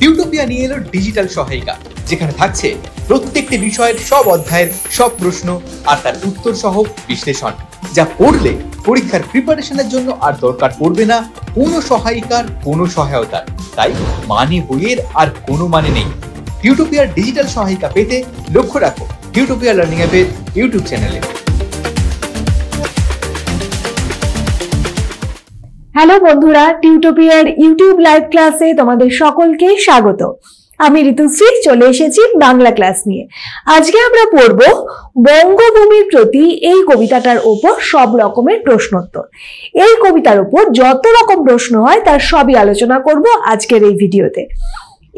টিউটোপিয়া নিয়ে এলো ডিজিটাল সহায়িকা, যেখানে থাকছে প্রত্যেকটি বিষয়ের সব অধ্যায়ের সব প্রশ্ন আর তার উত্তর সহ বিশ্লেষণ, যা পড়লে পরীক্ষার প্রিপারেশনের জন্য আর দরকার পড়বে না কোনো সহায়িকার, কোনো সহায়তার। তাই মানে বইয়ের আর কোনো মানে নেই। টিউটোপিয়ার ডিজিটাল সহায়িকা পেতে লক্ষ্য রাখো টিউটোপিয়া লার্নিং অ্যাপের ইউটিউব চ্যানেলে। হ্যালো বন্ধুরা, টিউটোপিয়ার ইউটিউব লাইভ ক্লাসে তোমাদের সকলকে স্বাগত। আমি ঋতুশ্রী চলে এসেছি বাংলা ক্লাস নিয়ে। আজকে আমরা পড়ব বঙ্গভূমির প্রতি এই কবিতাটার উপর সব রকমের প্রশ্নোত্তর। এই কবিতার উপর যত রকম প্রশ্ন হয় তার সবই আলোচনা করব আজকের এই ভিডিওতে।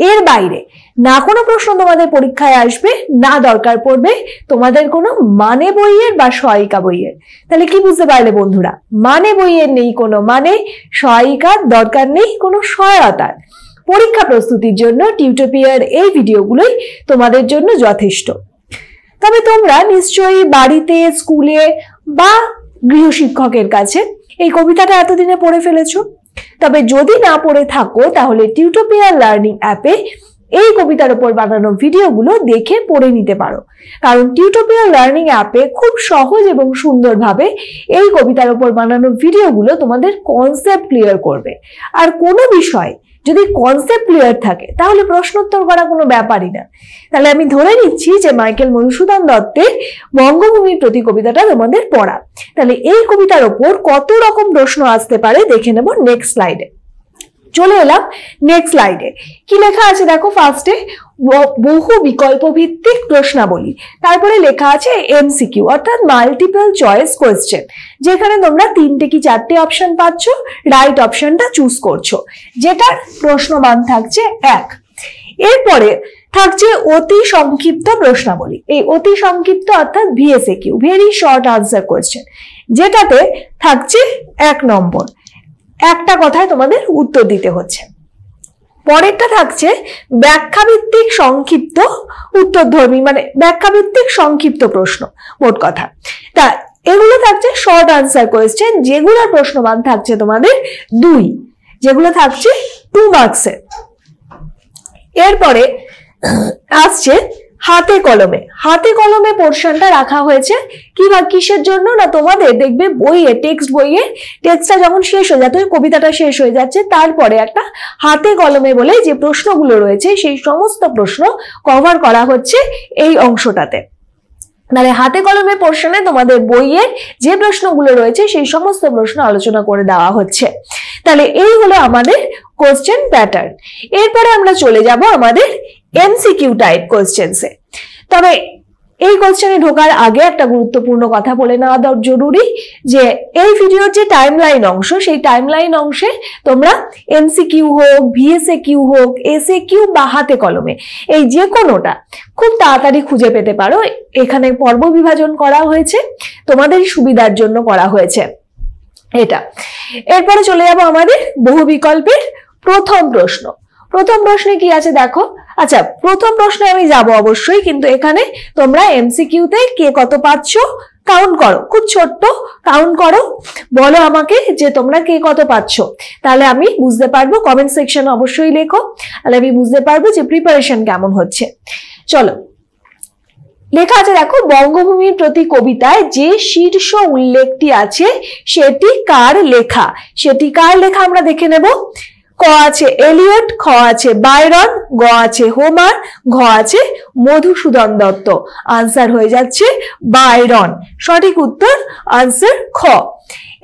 এর বাইরে না কোনো প্রশ্ন তোমাদের পরীক্ষায় আসবে, না দরকার পড়বে তোমাদের কোনো মানে বইয়ের বা সহায়িকা বইয়ের। তাহলে কি বুঝতে পারলে বন্ধুরা? মানে বইয়ের নেই কোনো মানে, সহায়িকার দরকার নেই কোনো সহায়তার। পরীক্ষা প্রস্তুতির জন্য টিউটোপিয়ার এই ভিডিওগুলোই তোমাদের জন্য যথেষ্ট। তবে তোমরা নিশ্চয়ই বাড়িতে, স্কুলে বা গৃহশিক্ষকের কাছে এই কবিতাটা এতদিনে পড়ে ফেলেছো। তবে যদি না পড়ে থাকো তাহলে টিউটোপিয়া লার্নিং অ্যাপে এই কবিতার উপর বানানো ভিডিওগুলো দেখে পড়ে নিতে পারো। কারণ টিউটোপিয়া লার্নিং অ্যাপে খুব সহজ এবং সুন্দরভাবে এই কবিতার উপর বানানো ভিডিওগুলো তোমাদের কনসেপ্ট ক্লিয়ার করবে। আর কোনো বিষয় যদি কনসেপ্ট ক্লিয়ার থাকে তাহলে প্রশ্নোত্তর করা কোনো ব্যাপারই না। তাহলে আমি ধরে নিচ্ছি যে মাইকেল মধুসূদন দত্তের বঙ্গভূমির প্রতি কবিতাটা তোমাদের পড়া। তাহলে এই কবিতার ওপর কত রকম প্রশ্ন আসতে পারে দেখে নেব নেক্সট স্লাইডে। চলে এলাম নেক্সট স্লাইডে। কি লেখা আছে দেখো, ফার্স্টে বহু বিকল্প ভিত্তিক প্রশ্নাবলী, তারপরে লেখা আছে এমসিকিউ অর্থাৎ মাল্টিপল চয়েস কোয়েশ্চেন, যেখানে তোমরা 3টে কি 4টে অপশন পাচ্ছ, রাইট অপশনটা চুজ করছো, যেটার প্রশ্নমান থাকছে 1। এরপরে থাকছে অতি সংক্ষিপ্ত প্রশ্নাবলী। এই অতি সংক্ষিপ্ত অর্থাৎ ভিএসএকিউ, ভেরি শর্ট আনসার কোয়েশ্চেন, যেটাতে থাকছে 1 নম্বর, একটা কথায় তোমাদের উত্তর দিতে হচ্ছে। পরেরটা থাকছে ব্যাখ্যাভিত্তিক সংক্ষিপ্ত উত্তরধর্মী, মানে ব্যাখ্যাভিত্তিক সংক্ষিপ্ত প্রশ্ন, মোট কথা। তা এগুলো থাকছে শর্ট আনসার কোয়েশ্চেন, যেগুলোর প্রশ্নমান থাকছে তোমাদের 2, যেগুলো থাকছে 2 মার্কসের। এরপরে আসছে হাতে কলমে। হাতে কলমে পোর্শনটা রাখা হয়েছে কিসের জন্য না, তোমাদের দেখবে বইয়ে, টেক্সট বইয়ে টেক্সটটা যখন শেষ হয়ে যাচ্ছে, কবিতাটা শেষ হয়ে যাচ্ছে, তারপরে একটা হাতে কলমে বলে যে প্রশ্নগুলো রয়েছে সেই সমস্ত প্রশ্ন কভার করা হচ্ছে এই অংশটাতে। মানে হাতে কলমে পোর্শনে তোমাদের বইয়ের যে প্রশ্নগুলো রয়েছে সেই সমস্ত প্রশ্ন আলোচনা করে দেওয়া হচ্ছে। তাহলে এই হলো আমাদের কোশ্চেন প্যাটার্ন। এরপরে আমরা চলে যাব আমাদের এমসিকিউ টাইপ কোশ্চেনসে। তবে এই কোশ্চেনে ঢোকার আগে একটা গুরুত্বপূর্ণ কথা বলে নেওয়া জরুরি, যে এই ভিডিওর যে টাইমলাইন অংশ, সেই টাইমলাইন অংশে তোমরা এমসিকিউ হোক, ভিএসএকিউ হোক, এসএকিউ বা হাতে কলমে এই যে কোনোটা খুব তাড়াতাড়ি খুঁজে পেতে পারো। এখানে পর্ব বিভাজন করা হয়েছে, তোমাদের সুবিধার জন্য করা হয়েছে এটা। এরপরে চলে যাব আমাদের বহু বিকল্পের প্রথম প্রশ্ন। প্রথম প্রশ্নে কি আছে দেখো। আচ্ছা, প্রথম প্রশ্নে আমি যাব অবশ্যই, কিন্তু এখানে তোমরা এমসিকিউতে কে কত পাচ্ছ কাউন্ট করো, খুব ছোট্ট কাউন্ট করো, বলো আমাকে যে তোমরা কে কত পাচ্ছ, তাহলে আমি বুঝতে পারবো। কমেন্ট সেকশনে অবশ্যই লেখো, তাহলে আমি বুঝতে পারবো যে প্রিপারেশন কেমন হচ্ছে। চলো, লেখা আছে দেখো, বঙ্গভূমির প্রতি কবিতায় যে শীর্ষ উল্লেখটি আছে সেটি কার লেখা? সেটি কার লেখা আমরা দেখে নেব। ক আছে এলিয়ট, খ আছে বায়রন, গ আছে হোমার, ঘ আছে মধুসূদন দত্ত। আনসার হয়ে যাচ্ছে বায়রন। সঠিক উত্তর আনসার খ।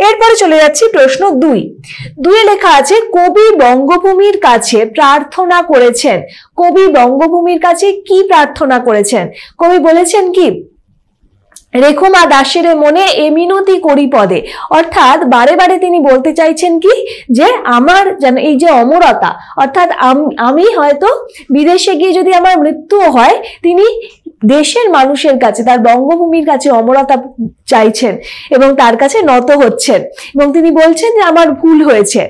এরপরে চলে যাচ্ছি প্রশ্ন 2। 2 লেখা আছে কবি বঙ্গভূমির কাছে প্রার্থনা করেছেন। কবি বঙ্গভূমির কাছে কি প্রার্থনা করেছেন? কবি বলেছেন কি, রেখো মা দাসের মনে এ মিনতি করি পদে। অর্থাৎ বারে বারে তিনি বলতে চাইছেন কি, যে আমার যেন এই যে অমরতা, অর্থাৎ আমি হয়তো বিদেশে গিয়ে যদি আমার মৃত্যু হয়, তিনি দেশের মানুষের কাছে, তার বঙ্গভূমির কাছে অমরতা চাইছেন এবং তার কাছে নত হচ্ছেন, এবং তিনি বলছেন যে আমার ভুল হয়েছে।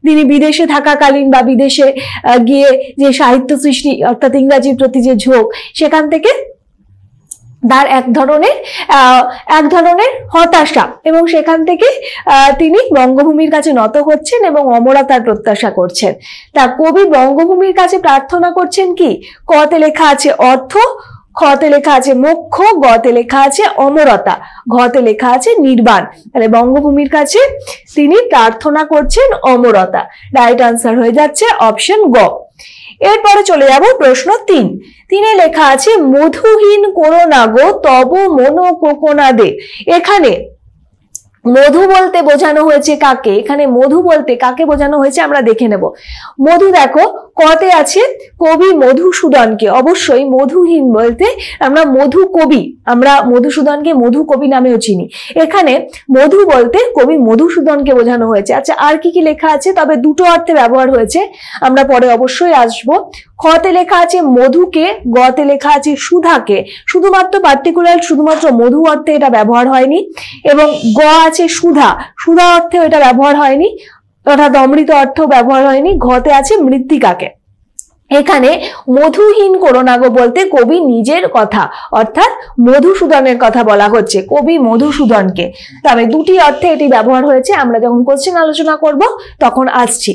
তিনি বিদেশে থাকাকালীন বা বিদেশে গিয়ে যে সাহিত্য সৃষ্টি অর্থাৎ ইংরাজির প্রতি যে ঝোঁক, সেখান থেকে তার এক ধরনের হতাশা, এবং সেখান থেকে তিনি বঙ্গভূমির কাছে নত হচ্ছেন এবং অমরতার প্রত্যাশা করছেন। তা কবি বঙ্গভূমির কাছে প্রার্থনা করছেন কি? কতে লেখা আছে অর্থ, খতে লেখা আছে মোক্ষ, গতে লেখা আছে অমরতা, ঘতে লেখা আছে নির্বাণ। তাহলে বঙ্গভূমির কাছে তিনি প্রার্থনা করছেন অমরতা। রাইট আনসার হয়ে যাচ্ছে অপশন গ। এরপরে চলে যাব প্রশ্ন 3। 3-এ লেখা আছে মধুহীন করো না গো তব মন কোকোনাদে। এখানে মধু বলতে বোঝানো হয়েছে কাকে? এখানে মধু বলতে কাকে বোঝানো হয়েছে আমরা দেখে নেব। মধু দেখো কতে আছে কবি মধুসূদনকে। অবশ্যই মধুহীন বলতে আমরা মধু কবি, আমরা মধুসূদনকে মধু কবি নামেও চিনি। এখানে মধু বলতে কবি মধুসূদনকে বোঝানো হয়েছে। আচ্ছা, আর কি কি লেখা আছে? তবে দুটো অর্থে ব্যবহার হয়েছে, আমরা পরে অবশ্যই আসবো। খতে লেখা আছে মধুকে, গতে লেখা আছে সুধাকে। শুধুমাত্র পার্টিকুলার শুধুমাত্র মধু অর্থে এটা ব্যবহার হয়নি, এবং গ আছে সুধা, সুধা অর্থেও এটা ব্যবহার হয়নি, অর্থাৎ অমৃত অর্থেও ব্যবহার হয়নি। ঘতে আছে মৃত্তিকাকে। এখানে মধুহীন করো না গো বলতে কবি নিজের কথা, অর্থাৎ মধুসূদনের কথা বলা হচ্ছে, কবি মধুসূদনকে। তবে দুটি অর্থে এটি ব্যবহার হয়েছে, আমরা যখন কোশ্চেন আলোচনা করব তখন আসছি।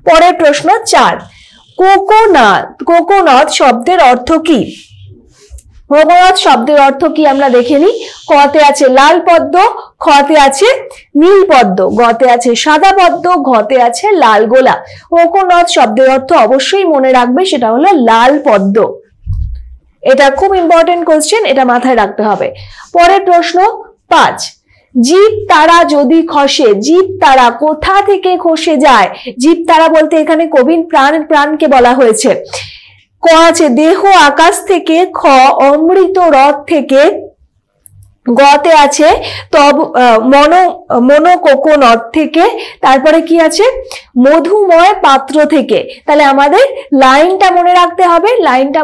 পরের প্রশ্ন 4। কোকোনাট শব্দের অর্থ কি? কোকোনাট শব্দের অর্থ কি আমরা দেখে নিই। কতে আছে লাল পদ্ম, খতে আছে নীল পদ্ম, গতে আছে সাদা পদ্ম, ঘতে আছে লাল গোলাপ। কোকোনাট শব্দের অর্থ অবশ্যই মনে রাখবে, সেটা হলো লাল পদ্ম। এটা খুব ইম্পর্টেন্ট কোশ্চেন, এটা মাথায় রাখতে হবে। পরের প্রশ্ন 5। জীব তারা যদি খসে, জীব তারা কোথা থেকে খসে যায়? জীব তারা বলতে এখানে কবির প্রাণকে বলা হয়েছে। ক আছে দেহ আকাশ থেকে, খ অমৃত রথ থেকে, গতে আছে তব মনো কোকোনট থেকে, তারপরে কি আছে মধুময় পাত্র থেকে। তাহলে আমাদের লাইনটা মনে রাখতে হবে, লাইনটা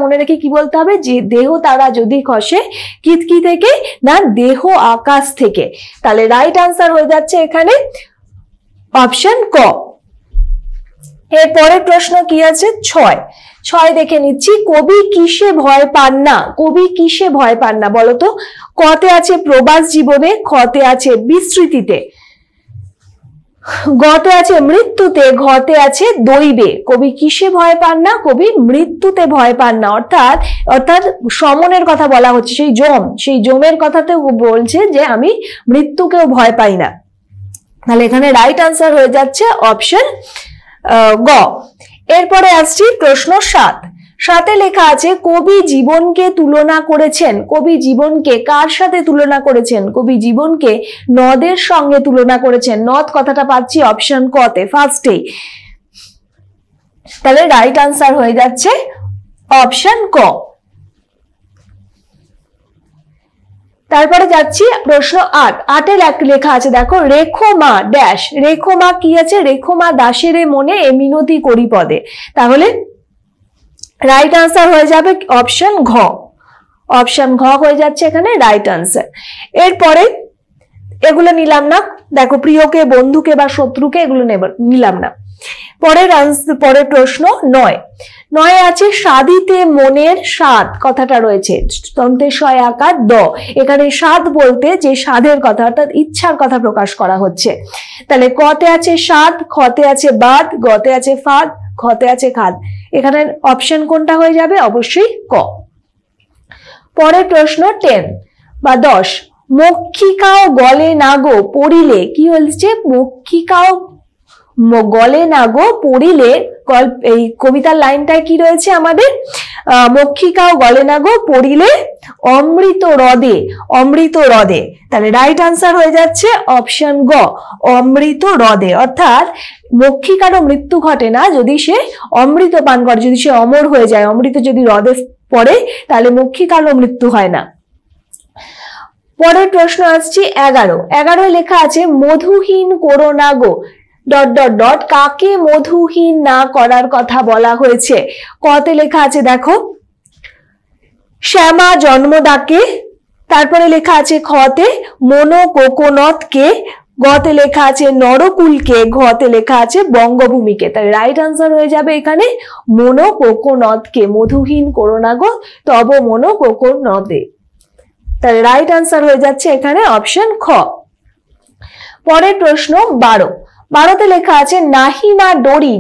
মনে রেখে কি বলতে হবে? যে দেহ তারা যদি খসে কি থেকে না, দেহ আকাশ থেকে। তাহলে রাইট আনসার হয়ে যাচ্ছে এখানে অপশন ক। এরপরের প্রশ্ন কি আছে? 6 দেখে নিচ্ছি। কবি কিসে ভয় পান না? কবি কিসে ভয় পান না বলতো? কতে আছে প্রবাস জীবনে, খতে আছে বিস্মৃতিতে, গতে আছে মৃত্যুতে, ঘতে আছে দৈবে। কবি কিসে ভয় পান না? কবি মৃত্যুতে ভয় পান না, অর্থাৎ সমনের কথা বলা হচ্ছে, সেই জমের কথাতে বলছে যে আমি মৃত্যুকেও ভয় পাই না। তাহলে এখানে রাইট আনসার হয়ে যাচ্ছে অপশন গ। এরপরে আসছি প্রশ্ন 7। লেখা আছে কবি জীবনকে তুলনা করেছেন। কবি জীবনকে কার সাথে তুলনা করেছেন? কবি জীবনকে নদের সঙ্গে তুলনা করেছেন। নদ কথাটা পাচ্ছি অপশন ক তে, ফার্স্টেই। তাহলে রাইট আনসার হয়ে যাচ্ছে অপশন ক। তারপরে যাচ্ছি প্রশ্ন 8 লেখা আছে দেখো রেখো মা ড্যাশ। রেখো মা কি আছে? রেখো মা দাসের মনে এ মিনতি করি পদে। তাহলে রাইট আনসার হয়ে যাবে অপশন ঘ। অপশন ঘ হয়ে যাচ্ছে এখানে রাইট আনসার। এরপরে এগুলো নিলাম না, দেখো প্রিয়কে, বন্ধুকে বা শত্রুকে এগুলো নিলাম না। পরের প্রশ্ন 9 আছে সাধিতে মনের স্বাদ কথাটা রয়েছে, তন্তে শয় আকার দ। এখানে স্বাদ বলতে যে স্বাদের কথা, অর্থাৎ ইচ্ছার কথা প্রকাশ করা হচ্ছে। তাহলে কতে আছে স্বাদ, খতে আছে বাদ, গতে আছে ফাদ, ঘতে আছে খাদ। এখানে অপশন কোনটা হয়ে যাবে? অবশ্যই ক। পরের প্রশ্ন 10 মক্ষিকাও গলে না গো পড়িলে। কি বলছে? মক্ষিকাও গলে না গো পড়িলে। এই কবিতার লাইনটায় কি রয়েছে আমাদের? মক্ষিকাও গলে না গো পড়িলে অমৃত হ্রদে, অমৃত হ্রদে। তাহলে রাইট আনসার হয়ে যাচ্ছে অপশন গ, অমৃত হ্রদে। অর্থাৎ মক্ষিকারও মৃত্যু ঘটে না যদি সে অমৃত পান করে, যদি সে অমর হয়ে যায়, অমৃত যদি হ্রদে পড়ে তাহলে মক্ষিকারও মৃত্যু হয় না। পরের প্রশ্ন আসছি 11 লেখা আছে মধুহীন করো না গো ডট ডট ডট। কাকে মধুহীন না করার কথা বলা হয়েছে? কতে লেখা আছে দেখো শ্যামা জন্মদাকে, তারপরে লেখা আছে খতে মনো কোকোনটকে, গতে লেখা আছে নরকুলকে, ঘতে লেখা আছে বঙ্গভূমিকে। তাহলে রাইট আনসার হয়ে যাবে এখানে মনো কোকোনদকে, মধুহীন করো না গো তব মনো কোকোনদে। তাহলে রাইট আনসার হয়ে যাচ্ছে এখানে অপশন খ। পরের প্রশ্ন 12। 12তে লেখা আছে নাহিমা ডোরি ...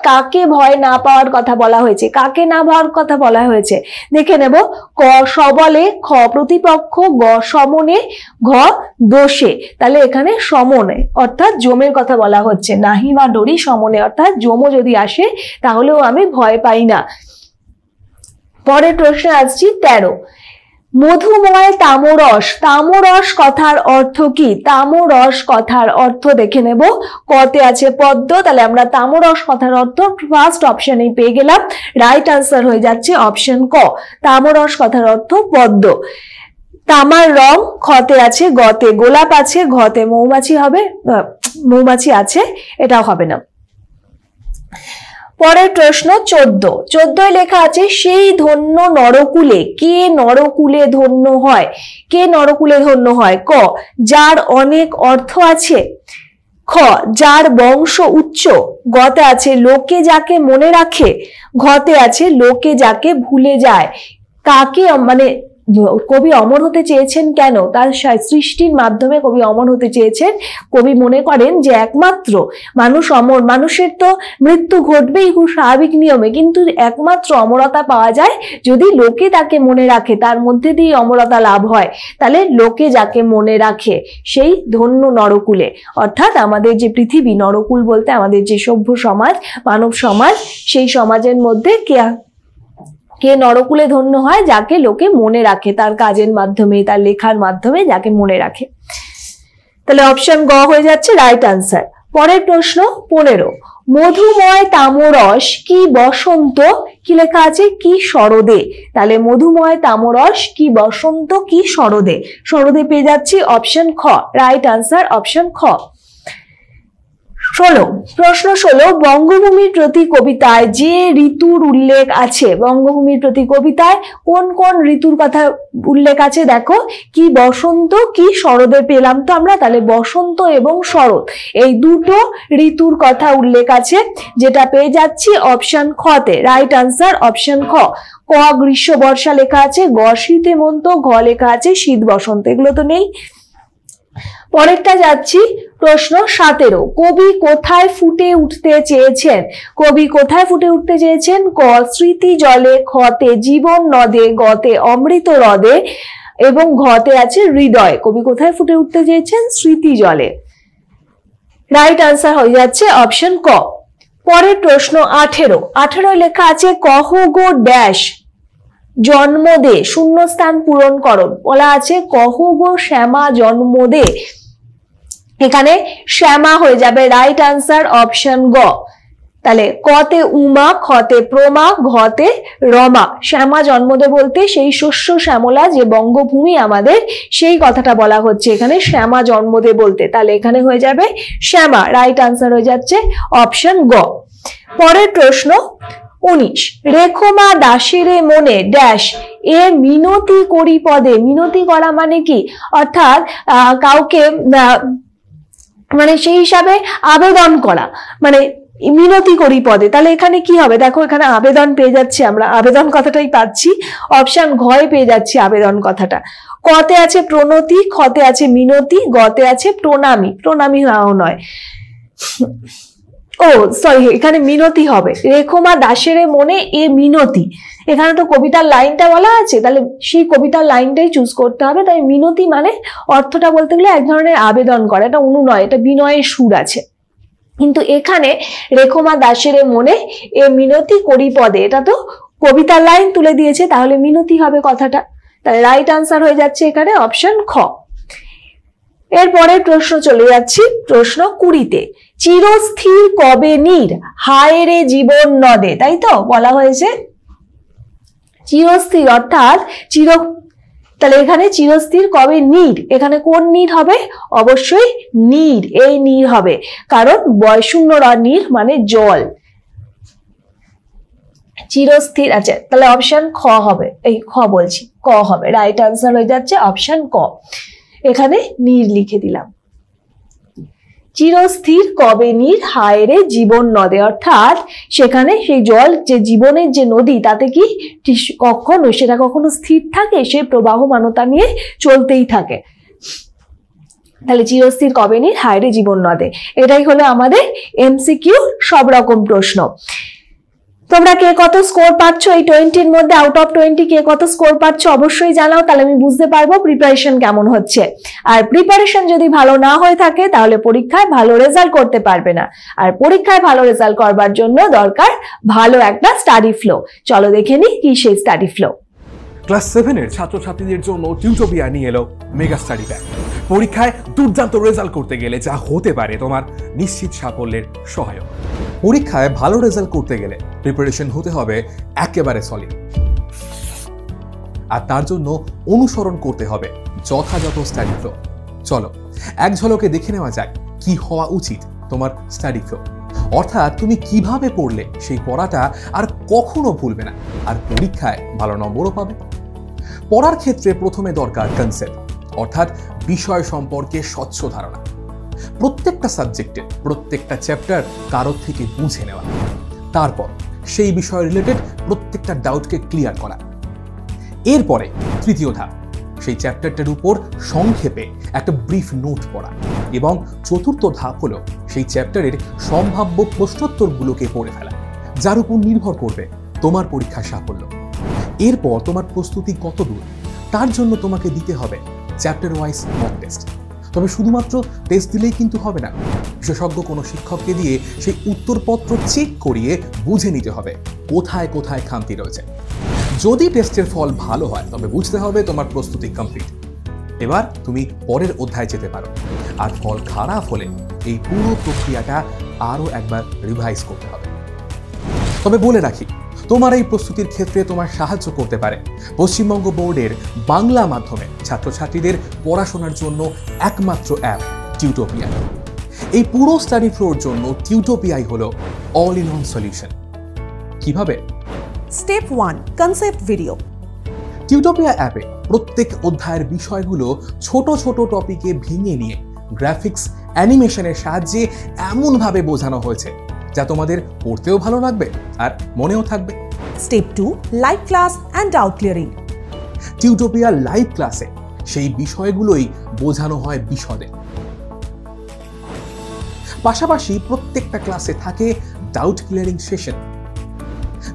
কাকে ভয় না পাওয়ার কথা বলা হয়েছে, কাকে না পাওয়ার কথা বলা হয়েছে দেখে নেব। ক সবলে, খ প্রতিপক্ষ, গ সমনে, ঘ দোষে। তাহলে এখানে সমনে অর্থাৎ যমের কথা বলা হচ্ছে। নাহিমা ডোরি সমনে অর্থাৎ যমও যদি আসে তাহলেও আমি ভয় পাই না। পরের প্রশ্নে আসছি 13। মধুময় তামরস, তামরস কথার অর্থ কি? তামরস কথার অর্থ দেখে নেব। কতে আছে পদ্ম, তাহলে আমরা তামরস কথার অর্থ ফার্স্ট অপশনেই পেয়ে গেলাম। রাইট আনসার হয়ে যাচ্ছে অপশন ক, তামরস কথার অর্থ পদ্ম। তামার রং, খতে আছে গতে গোলাপ আছে, ঘতে মৌমাছি হবে, মৌমাছি আছে, এটাও হবে না। পরের প্রশ্ন 14। 14 লেখা আছে সেই ধন্য নরকুলে, কে নরকুলে ধন্য হয়? কে নরকুলে ধন্য হয়? ক যার অনেক অর্থ আছে, খ যার বংশ উচ্চ, গতে আছে লোকে যাকে মনে রাখে, ঘতে আছে লোকে যাকে ভুলে যায়। কাকে মানে কবি অমর হতে চেয়েছেন কেন? তার সৃষ্টির মাধ্যমে কবি অমর হতে চেয়েছেন। কবি মনে করেন যে একমাত্র মানুষ অমর, মানুষের তো মৃত্যু ঘটবেই খুব স্বাভাবিক নিয়মে, কিন্তু একমাত্র অমরতা পাওয়া যায় যদি লোকে তাকে মনে রাখে, তার মধ্যে দিয়ে অমরতা লাভ হয়। তাহলে লোকে যাকে মনে রাখে সেই ধন্য নরকুলে, অর্থাৎ আমাদের যে পৃথিবী, নরকুল বলতে আমাদের যে সভ্য সমাজ, মানব সমাজ, সেই সমাজের মধ্যে কে নরকুলে ধন্য হয়? যাকে লোকে মনে রাখে, তার কাজের মাধ্যমে, তার লেখার মাধ্যমে যাকে মনে রাখে। তাহলে অপশন গ হয়ে যাচ্ছে রাইট আনসার। পরের প্রশ্ন 15। মধুময় তামরস কি বসন্ত, কি লেখা আছে? কি শরদে। তাহলে মধুময় তামরস কি বসন্ত, কি শরদে। শরদে পেয়ে যাচ্ছি অপশন খ, রাইট আনসার অপশন খ। 16। প্রশ্ন 16। বঙ্গভূমির প্রতি কবিতায় যে ঋতুর উল্লেখ আছে, বঙ্গভূমির প্রতি কবিতায় কোন কোন ঋতুর কথা উল্লেখ আছে? দেখো, কি বসন্ত, কি শরদে পেলাম তো আমরা, তাহলে বসন্ত এবং শরৎ এই দুটো ঋতুর কথা উল্লেখ আছে, যেটা পেয়ে যাচ্ছি অপশন খ তে। রাইট আনসার অপশন খ। ক গ্রীষ্ম বর্ষা লেখা আছে, গ শীত হেমন্ত, ঘ লেখা আছে শীত বসন্ত, এগুলো তো নেই। পরেরটা যাচ্ছি প্রশ্ন 17। কবি কোথায় ফুটে উঠতে চেয়েছেন? কবি কোথায় ফুটে উঠতে চেয়েছেন? ক স্মৃতি জলে, খতে জীবন নদে, গতে অমৃত হ্রদে এবং ঘতে আছে হৃদয়। কবি কোথায় ফুটে উঠতে চেয়েছেন? স্মৃতি জলে। রাইট আনসার হয়ে যাচ্ছে অপশন ক। পরের প্রশ্ন 18। 18 লেখা আছে কহ গো ড্যাশ জন্ম দে, শূন্যস্থান পূরণ করো। বলা আছে কহ গো শ্যামা জন্ম দে, এখানে শ্যামা হয়ে যাবে রাইট আনসার অপশন গ। তাহলে কতে উমা, খতে প্রমা, ঘতে রমা। শ্যামা জন্মদে বলতে সেই শস্য শ্যামলা যে বঙ্গভূমি আমাদের, সেই কথাটা বলা হচ্ছে এখানে শ্যামা জন্মদে বলতে। তাহলে এখানে হয়ে যাবে শ্যামা, রাইট আনসার হয়ে যাচ্ছে অপশন গ। পরের প্রশ্ন 19। রেখমা দাসেরে মনে ড্যাশ এ মিনতি করি পদে। মিনতি করা মানে কি? অর্থাৎ কাউকে মানে সেই হিসাবে আবেদন করা, মানে মিনতি করি পদে। তাহলে এখানে কি হবে? দেখো, এখানে আবেদন পেয়ে যাচ্ছি আমরা, আবেদন কথাটাই পাচ্ছি, অপশন ঘয়ে পেয়ে যাচ্ছি আবেদন কথাটা। কতে আছে প্রণতি, খতে আছে মিনতি, গতে আছে প্রণামী। প্রণামী নাও নয়, ও সরি, এখানে মিনতি হবে। রেখমা দাসের মনে এ মিনতি, এখানে তো কবিতার লাইনটা বলা আছে, তাহলে সেই কবিতার লাইনটাই চুজ করতে হবে। তাই মিনতি মানে অর্থটা বলতে গেলে এক ধরনের আবেদন করা, এটা অনুনয়, এটা বিনয়ের সুর আছে। কিন্তু এখানে রেখমা দাসের মনে এ মিনতি করি পদে, এটা তো কবিতার লাইন তুলে দিয়েছে, তাহলে মিনতি হবে কথাটা। তাহলে রাইট আনসার হয়ে যাচ্ছে এখানে অপশন খ। এরপরের প্রশ্ন চলে যাচ্ছি প্রশ্ন 20-তে। চিরস্থির কবে নীর, হায় রে জীবন নদে। তাই তো বলা হয়েছে চিরস্থির অর্থাৎ তাহলে এখানে চিরস্থির কবে নীর, এখানে কোন নীর হবে? অবশ্যই নীর, এই নীর হবে, কারণ বয়শূন্য র নীর মানে জল। চিরস্থির, আচ্ছা তাহলে অপশন খ হবে, এই খ বলছি, ক হবে, রাইট আনসার হয়ে যাচ্ছে অপশন ক। এখানে নীর লিখে দিলাম। চিরস্থির কবে নীর হায় রে জীবন নদে, অর্থাৎ সেখানে সেই জল যে জীবনের যে নদী তাতে কি সেটা কখনো স্থির থাকে, সে প্রবাহমানতা নিয়ে চলতেই থাকে। তাহলে চিরস্থির কবে নীর হায় রে জীবন নদে, এটাই হলো আমাদের এমসিকিউ সব রকম প্রশ্ন। তোমরা কে কত স্কোর পাচ্ছ এই 20-র মধ্যে, আউট অফ 20 কে কত স্কোর পাচ্ছ অবশ্যই জানাও, তাহলে আমি বুঝতে পারবো প্রিপারেশন কেমন হচ্ছে। আর প্রিপারেশন যদি ভালো না হয়ে থাকে তাহলে পরীক্ষায় ভালো রেজাল্ট করতে পারবে না, আর পরীক্ষায় ভালো রেজাল্ট করবার জন্য দরকার ভালো একটা স্টাডি ফ্লো। চলো দেখে নি কি সেই স্টাডি ফ্লো। ক্লাস 7-এর ছাত্রছাত্রীদের জন্য টিউটোপিয়া নিয়ে এলো মেগা স্টাডি প্যাক। পরীক্ষায় দুর্দান্ত রেজাল্ট করতে গেলে যা হতে পারে তোমার নিশ্চিত সাফল্যের সহায়ক। পরীক্ষায় ভালো রেজাল্ট করতে গেলে প্রিপারেশন হতে হবে একেবারে সলিড, আর তার জন্য অনুসরণ করতে হবে যথাযথ স্টাডি ফ্লো। চলো এক ঝলকে দেখে নেওয়া যাক কি হওয়া উচিত তোমার স্টাডি ফ্লো, অর্থাৎ তুমি কিভাবে পড়লে সেই পড়াটা আর কখনো ভুলবে না, আর পরীক্ষায় ভালো নম্বরও পাবে। পড়ার ক্ষেত্রে প্রথমে দরকার কনসেপ্ট, অর্থাৎ বিষয় সম্পর্কে স্বচ্ছ ধারণা। প্রত্যেকটা সাবজেক্টের প্রত্যেকটা চ্যাপ্টার কারোর থেকে বুঝে নেওয়া, তারপর সেই বিষয় রিলেটেড প্রত্যেকটা ডাউটকে ক্লিয়ার করা। এরপরে তৃতীয় ধাপ, সেই চ্যাপ্টারটার উপর সংক্ষেপে একটা ব্রিফ নোট পড়া, এবং চতুর্থ ধাপ হলো সেই চ্যাপ্টারের সম্ভাব্য প্রশ্নোত্তরগুলোকে পড়ে ফেলা, যার উপর নির্ভর করবে তোমার পরীক্ষার সাফল্য। এরপর তোমার প্রস্তুতি কত দূর তার জন্য তোমাকে দিতে হবে চ্যাপ্টার ওয়াইজ মক টেস্ট। তবে শুধুমাত্র টেস্ট দিলেই কিন্তু হবে না, বিশেষজ্ঞ কোনো শিক্ষককে দিয়ে সেই উত্তরপত্র চেক করিয়ে বুঝে নিতে হবে কোথায় কোথায় খামতি রয়েছে। যদি টেস্টের ফল ভালো হয় তবে বুঝতে হবে তোমার প্রস্তুতি কমপ্লিট, এবার তুমি পরের অধ্যায়ে যেতে পারো। আর ফল খারাপ হলে এই পুরো প্রক্রিয়াটা আরও একবার রিভাইজ করতে হবে। তবে বলে রাখি, তোমার এই প্রস্তুতির ক্ষেত্রে তোমার সাহায্য করতে পারে পশ্চিমবঙ্গ বোর্ডের বাংলা মাধ্যমে ছাত্রছাত্রীদের পড়াশোনার জন্য একমাত্র অ্যাপ টিউটোপিয়া। এই পুরো স্টাডি ফ্লোর জন্য টিউটোপিয়াই হলো অল ইন ওয়ান সলিউশন। কিভাবে? Step 1, concept video. টিউটোপিয়া অ্যাপে প্রত্যেক অধ্যায়ের বিষয়গুলো ছোট ছোট টপিকে ভেঙে নিয়ে গ্রাফিক্স অ্যানিমেশনের সাহায্যে এমনভাবে বোঝানো হয়েছে যা তোমাদের পড়তেও ভালো লাগবে আর মনেও থাকবে। Step 2, live class and doubt clearing. Tutopia live ক্লাসে সেই বিষয়গুলোই বোঝানো হয় বিশদে। পাশাপাশি প্রত্যেকটা ক্লাসে থাকে ডাউট ক্লিয়ারিং সেশন,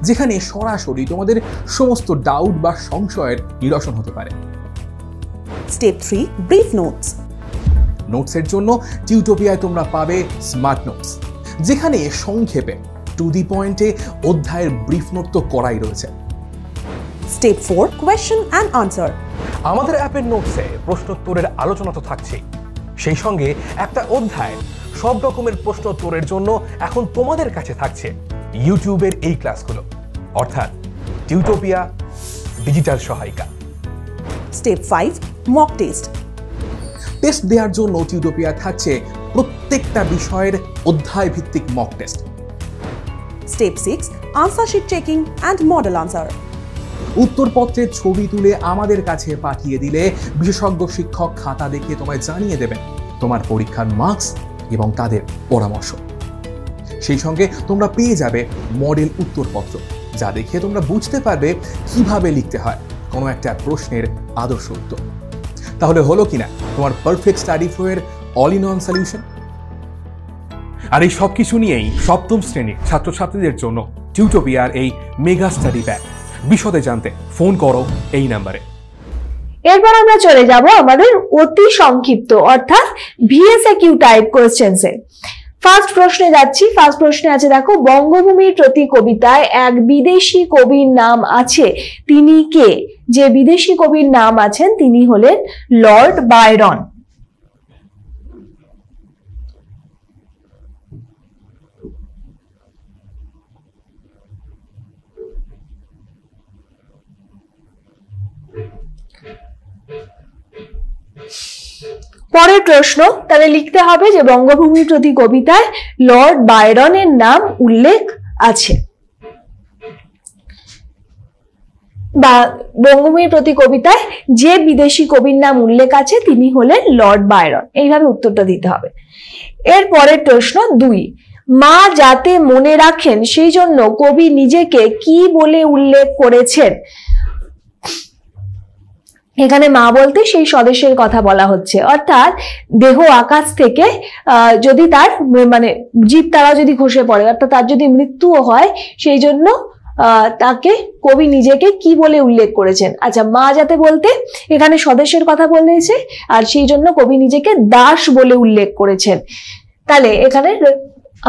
যেখানে সরাসরি তোমাদের সমস্ত ডাউট বা সংশয়ের নিরসন হতে পারে। Step 3, brief notes. নোটসের জন্য টিউটোপিয়ায় তোমরা পাবে স্মার্ট নোটস, যেখানে সংক্ষেপে টু দি পয়েন্টে অধ্যায়ের ব্রিফ নোট তো করাই রয়েছে। Step 4, question and answer. আমাদের অ্যাপের নোটসে প্রশ্নোত্তরের আলোচনা তো থাকছেই, সেই সঙ্গে একটা অধ্যায় সব রকমের প্রশ্নোত্তরের জন্য এখন তোমাদের কাছে থাকছে ইউটিউবের এই ক্লাসগুলো, অর্থাৎ টিউটোপিয়া ডিজিটাল সহায়িকা। Step 5, mock test. টেস্ট দেওয়ার জন্য টিউটোপিয়া থাকছে প্রত্যেকটা বিষয়ের অধ্যায় ভিত্তিক mock test. Step 6, answer sheet checking and model answer. উত্তরপত্রের ছবি তুলে আমাদের কাছে পাঠিয়ে দিলে বিশেষজ্ঞ শিক্ষক খাতা দেখে তোমায় জানিয়ে দেবেন তোমার পরীক্ষার মার্কস এবং তাদের পরামর্শ। সেই সঙ্গে তোমরা পেয়ে যাবে মডেল উত্তরপত্র, যা দেখে তোমরা বুঝতে পারবে কিভাবে লিখতে হয় কোনো একটা প্রশ্নের আদর্শ উত্তর। তাহলে হলো কিনা তোমার পারফেক্ট স্টাডি ফ্লো এর অল ইন ওয়ান সলিউশন। আর এই সবকিছু নিয়েই সপ্তম শ্রেণীর ছাত্রছাত্রীদের জন্য টিউটোপিয়ার এই মেগা স্টাডি প্যাক। বিশদে জানতে ফোন করো এই নাম্বারে। এরপর আমরা চলে যাব আমাদের অতি সংক্ষিপ্ত অর্থাৎ ভিএসএকিউ টাইপ কোশ্চেন্সে। ফার্স্ট প্রশ্নে যাচ্ছি। ফার্স্ট প্রশ্নে আছে দেখো, বঙ্গভূমির প্রতি কবিতায় এক বিদেশি কবির নাম আছে, তিনি কে? যে বিদেশি কবির নাম আছেন তিনি হলেন লর্ড বায়রন। পরের প্রশ্ন, তাহলে লিখতে হবে যে বঙ্গভূমির প্রতি কবিতায় লর্ড বায়রনের নাম উল্লেখ আছে, বা বঙ্গভূমির প্রতি কবিতায় যে বিদেশি কবির নাম উল্লেখ আছে তিনি হলেন লর্ড বায়রন। এইভাবে উত্তরটা দিতে হবে। এর পরের প্রশ্ন 2, মা যাতে মনে রাখেন সেই জন্য কবি নিজেকে কি বলে উল্লেখ করেছেন। এখানে মা বলতে সেই স্বদেশের কথা বলা হচ্ছে, অর্থাৎ দেহ আকাশ থেকে যদি তার মানে জীব তারা যদি খসে পড়ে, অর্থাৎ তার যদি মৃত্যুও হয়, সেই জন্য তাকে কবি নিজেকে কি বলে উল্লেখ করেছেন। আচ্ছা, মা যাতে বলতে এখানে স্বদেশের কথা বলেছে, আর সেই জন্য কবি নিজেকে দাস বলে উল্লেখ করেছেন। তাহলে এখানে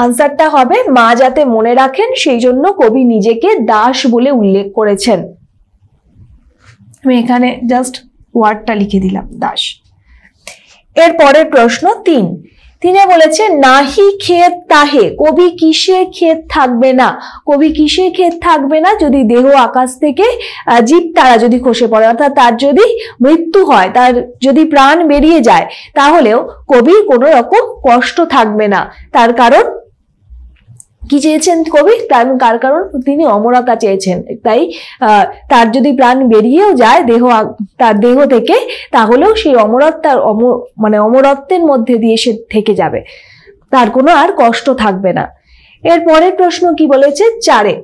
আনসারটা হবে মা যাতে মনে রাখেন সেই জন্য কবি নিজেকে দাস বলে উল্লেখ করেছেন। আমি এখানে জাস্ট ওয়ার্ডটা লিখে দিলাম, দাস। এর পরের প্রশ্ন 3, তিনি বলেছে নাহি ক্ষেত তাহে, কবি কিসে ক্ষেত থাকবে না, কবি কিসে ক্ষেত থাকবে না যদি দেহ আকাশ থেকে জীব তারা যদি খসে পড়ে, অর্থাৎ তার যদি মৃত্যু হয়, তার যদি প্রাণ বেরিয়ে যায়, তাহলেও কবির কোনো রকম কষ্ট থাকবে না। তার কারণ কি চেয়েছেন কবি, তার কারণ তিনি অমরতা চেয়েছেন। তাই তার যদি প্রাণ বেরিয়েও যায় তার দেহ থেকে, তাহলেও সেই অমরত্বের মধ্যে দিয়ে সে থেকে যাবে, তার কোনো আর কষ্ট থাকবে না। এর পরের প্রশ্ন কি বলেছে 4,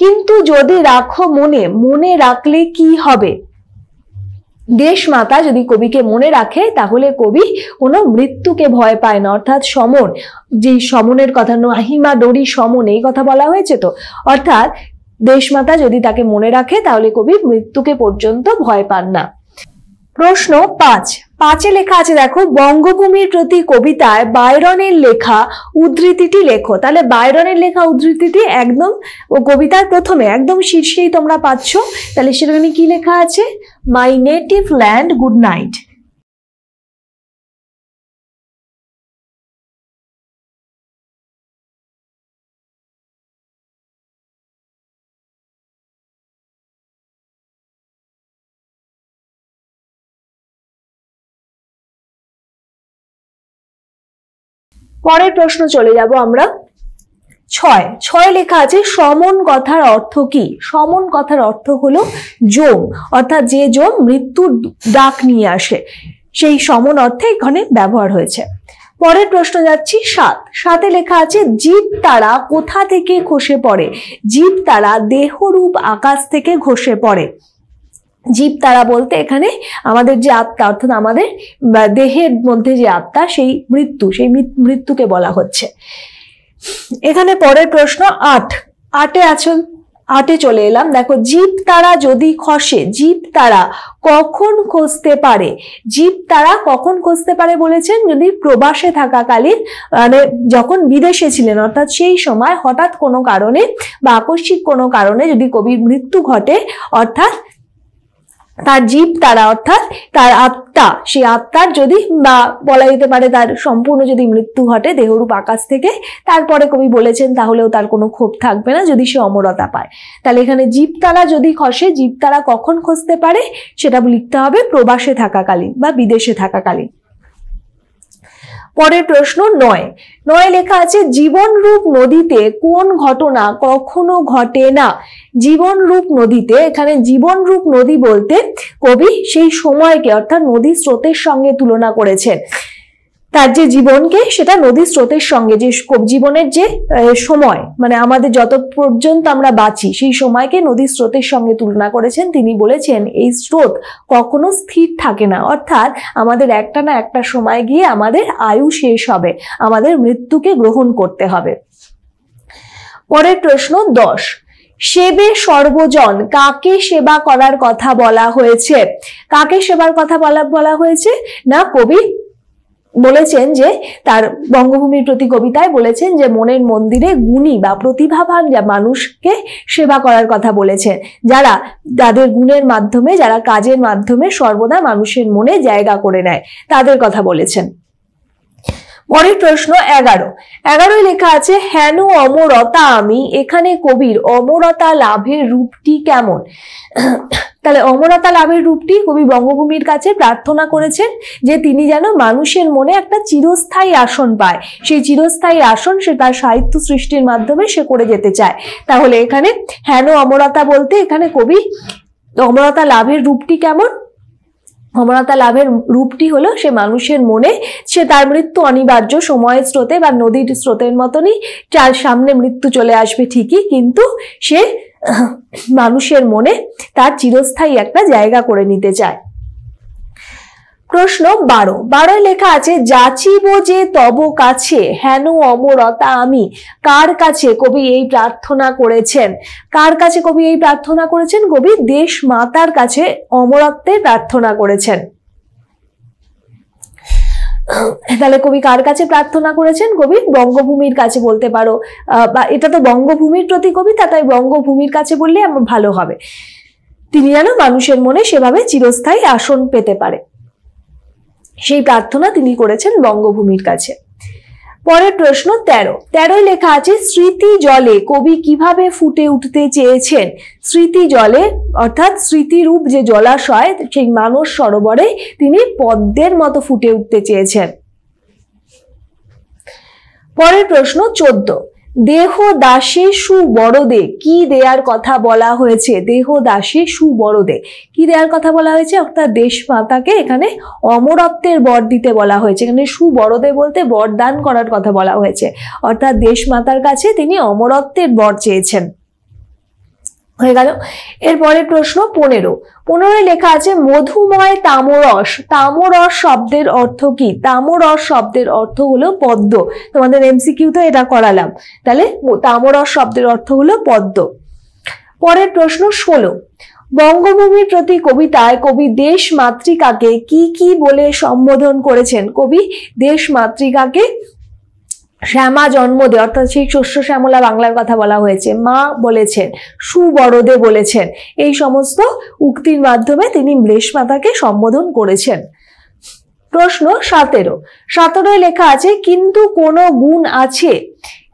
কিন্তু যদি রাখো মনে, মনে রাখলে কি হবে। দেশ মাতা যদি কবিকে মনে রাখে তাহলে কবি কোনো মৃত্যুকে ভয় পায় না, অর্থাৎ সমন, যে সমনের কথা, নাহিমা ডোরি সমন, এই কথা বলা হয়েছে তো, অর্থাৎ দেশমাতা যদি তাকে মনে রাখে তাহলে কবি মৃত্যুকে পর্যন্ত ভয় পান না। প্রশ্ন 5 লেখা আছে, দেখো বঙ্গভূমির প্রতি কবিতায় বায়রনের লেখা উদ্ধৃতিটি লেখো। তাহলে বায়রনের লেখা উদ্ধৃতিটি একদম কবিতার প্রথমে একদম শীর্ষেই তোমরা পাচ্ছ। তাহলে সেখানে কি লেখা আছে, মাই নেটিভ ল্যান্ড গুড নাইট। পরের প্রশ্ন চলে যাব আমরা 6 লেখা আছে সমন কথার অর্থ কি। সমন কথার অর্থ হলো যম, অর্থাৎ যে যম মৃত্যুর ডাক নিয়ে আসে, সেই সমন অর্থে এখানে ব্যবহার হয়েছে। পরের প্রশ্ন যাচ্ছি 7 লেখা আছে জীব তারা কোথা থেকে খসে পড়ে। জীব তারা দেহরূপ আকাশ থেকে খসে পড়ে। জীব তারা বলতে এখানে আমাদের যে আত্মা, অর্থাৎ আমাদের দেহের মধ্যে যে আত্মা, সেই মৃত্যুকে বলা হচ্ছে। এখানে পরের প্রশ্ন 8 চলে এলাম। দেখো জীব তারা যদি খসে, জীব তারা কখন খসতে পারে। জীব তারা কখন খসতে পারে বলেছেন, যদি প্রবাসে থাকাকালীন, মানে যখন বিদেশে ছিলেন, অর্থাৎ সেই সময় হঠাৎ কোনো কারণে বা আকস্মিক কোনো কারণে যদি কবির মৃত্যু ঘটে, অর্থাৎ তার জীব তারা অর্থাৎ তার আত্মা, সেই আত্মার যদি বা বলা যেতে পারে তার সম্পূর্ণ যদি মৃত্যু ঘটে দেহরূপ আকাশ থেকে, তারপরে কবি বলেছেন তাহলেও তার কোনো ক্ষোভ থাকবে না যদি সে অমরতা পায়। তাহলে এখানে জীব তারা যদি খসে, জীব তারা কখন খসতে পারে সেটা লিখতে হবে প্রবাসে থাকাকালীন বা বিদেশে থাকাকালীন। পরের প্রশ্ন 9 লেখা আছে জীবনরূপ নদীতে কোন ঘটনা কখনো ঘটে না। জীবনরূপ নদীতে, এখানে জীবনরূপ নদী বলতে কবি সেই সময়কে অর্থাৎ নদীর স্রোতের সঙ্গে তুলনা করেছেন। তার যে জীবনকে সেটা নদীর স্রোতের সঙ্গে, যে জীবনের যে সময়, মানে আমাদের যত পর্যন্ত আমরা বাঁচি সেই সময়কে নদীর স্রোতের সঙ্গে তুলনা করেছেন। তিনি বলেছেন এই স্রোত কখনো স্থির থাকে না, অর্থাৎ আমাদের একটা না একটা সময় গিয়ে আমাদের আয়ু শেষ হবে, আমাদের মৃত্যুকে গ্রহণ করতে হবে। পরের প্রশ্ন 10 সেবে সর্বজন, কাকে সেবা করার কথা বলা হয়েছে। কাকে সেবার কথা বলা হয়েছে না, কবি বলেছেন যে তার বঙ্গভূমির প্রতি কবিতায় বলেছেন যে মনের মন্দিরে গুণী বা প্রতিভাবান মানুষকে সেবা করার কথা বলেছেন, যারা তাদের গুণের মাধ্যমে, যারা কাজের মাধ্যমে সর্বদা মানুষের মনে জায়গা করে নেয়, তাদের কথা বলেছেন। পরের প্রশ্ন 11 লেখা আছে হেন অমরতা আমি। এখানে কবির অমরতা লাভের রূপটি কেমন। তাহলে অমরতা লাভের রূপটি কবি বঙ্গভূমির কাছে প্রার্থনা করেছেন যে তিনি যেন মানুষের মনে একটা চিরস্থায়ী আসন পায়, সেই চিরস্থায়ী আসন সে তার সাহিত্য সৃষ্টির মাধ্যমে সে করে যেতে চায়। তাহলে এখানে হেন অমরতা বলতে এখানে কবি অমরতা লাভের রূপটি কেমন, অমরতা লাভের রূপটি হলো সে মানুষের মনে সে তার মৃত্যু অনিবার্য, সময়ের স্রোতে বা নদীর স্রোতের মতনই তার সামনে মৃত্যু চলে আসবে ঠিকই, কিন্তু সে মানুষের মনে তার চিরস্থায়ী একটা জায়গা করে নিতে চায়। প্রশ্ন 12 লেখা আছে যাচিব যে তব কাছে হেন অমরতা আমি। কার কাছে কবি এই প্রার্থনা করেছেন? কার কাছে কবি এই প্রার্থনা করেছেন? কবি দেশ মাতার কাছে অমরত্বের প্রার্থনা করেছেন। তাহলে কবি কার কাছে প্রার্থনা করেছেন? কবি বঙ্গভূমির কাছে বলতে পারো, বা এটা তো বঙ্গভূমির প্রতি কবিতা, তাই বঙ্গভূমির কাছে বললে আমার ভালো হবে। তিনি যেন মানুষের মনে সেভাবে চিরস্থায়ী আসন পেতে পারে, সেই প্রার্থনা তিনি করেছেন বঙ্গভূমির কাছে। পরের প্রশ্ন 13 লেখা আছে স্মৃতি জলে কবি কিভাবে ফুটে উঠতে চেয়েছেন? স্মৃতি জলে অর্থাৎ স্মৃতিরূপ যে জলাশয়, সেই মানস সরোবরে তিনি পদ্মের মতো ফুটে উঠতে চেয়েছেন। পরের প্রশ্ন 14 দেহ দাসে সুবরদে কি দেয়ার কথা বলা হয়েছে? দেহ দাসে সুবরদে কি দেয়ার কথা বলা হয়েছে? অর্থাৎ দেশ মাতাকে এখানে অমরত্বের বর দিতে বলা হয়েছে। এখানে সুবরদে বলতে বরদান করার কথা বলা হয়েছে, অর্থাৎ দেশ মাতার কাছে তিনি অমরত্বের বর চেয়েছেন। হয়ে গেল। এরপরের প্রশ্ন 15 লেখা আছে মধুময় তামরস। তামরস শব্দের অর্থ কি? তামরস শব্দের অর্থ হলো পদ্ম। তোমাদের এমসিকিউতে এটা করালাম। তাহলে তামরস শব্দের অর্থ হলো পদ্ম। পরের প্রশ্ন 16 বঙ্গভূমির প্রতি কবিতায় কবি দেশ মাতৃকাকে কি কি বলে সম্বোধন করেছেন? কবি দেশ মাতৃকাকে শ্যামা জন্মদে অর্থাৎ সেই শস্য শ্যামলা বাংলার কথা বলা হয়েছে, মা বলেছেন, সুবরদে বলেছেন। এই সমস্ত উক্তির মাধ্যমে তিনি দেশ মাতাকে সম্বোধন করেছেন। প্রশ্ন 17 লেখা আছে কিন্তু কোন গুণ আছে।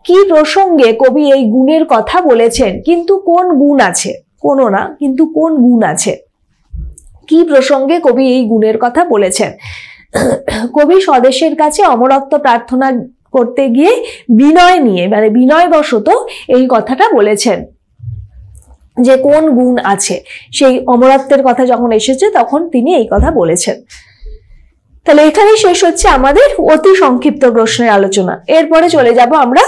কি প্রসঙ্গে কবি এই গুণের কথা বলেছেন? কিন্তু কোন গুণ আছে? কোনো না, কিন্তু কোন গুণ আছে? কি প্রসঙ্গে কবি এই গুণের কথা বলেছেন? কবি স্বদেশের কাছে অমরত্ব প্রার্থনা করতে গিয়ে বিনয় নিয়ে মানে বিনয়বশত এই কথাটা বলেছেন যে কোন গুণ আছে, সেই অমরত্বের কথা যখন এসেছে তখন তিনি এই কথা বলেছেন। তাহলে এখানেই শেষ হচ্ছে আমাদের অতি সংক্ষিপ্ত প্রশ্নের আলোচনা। এরপরে চলে যাব আমরা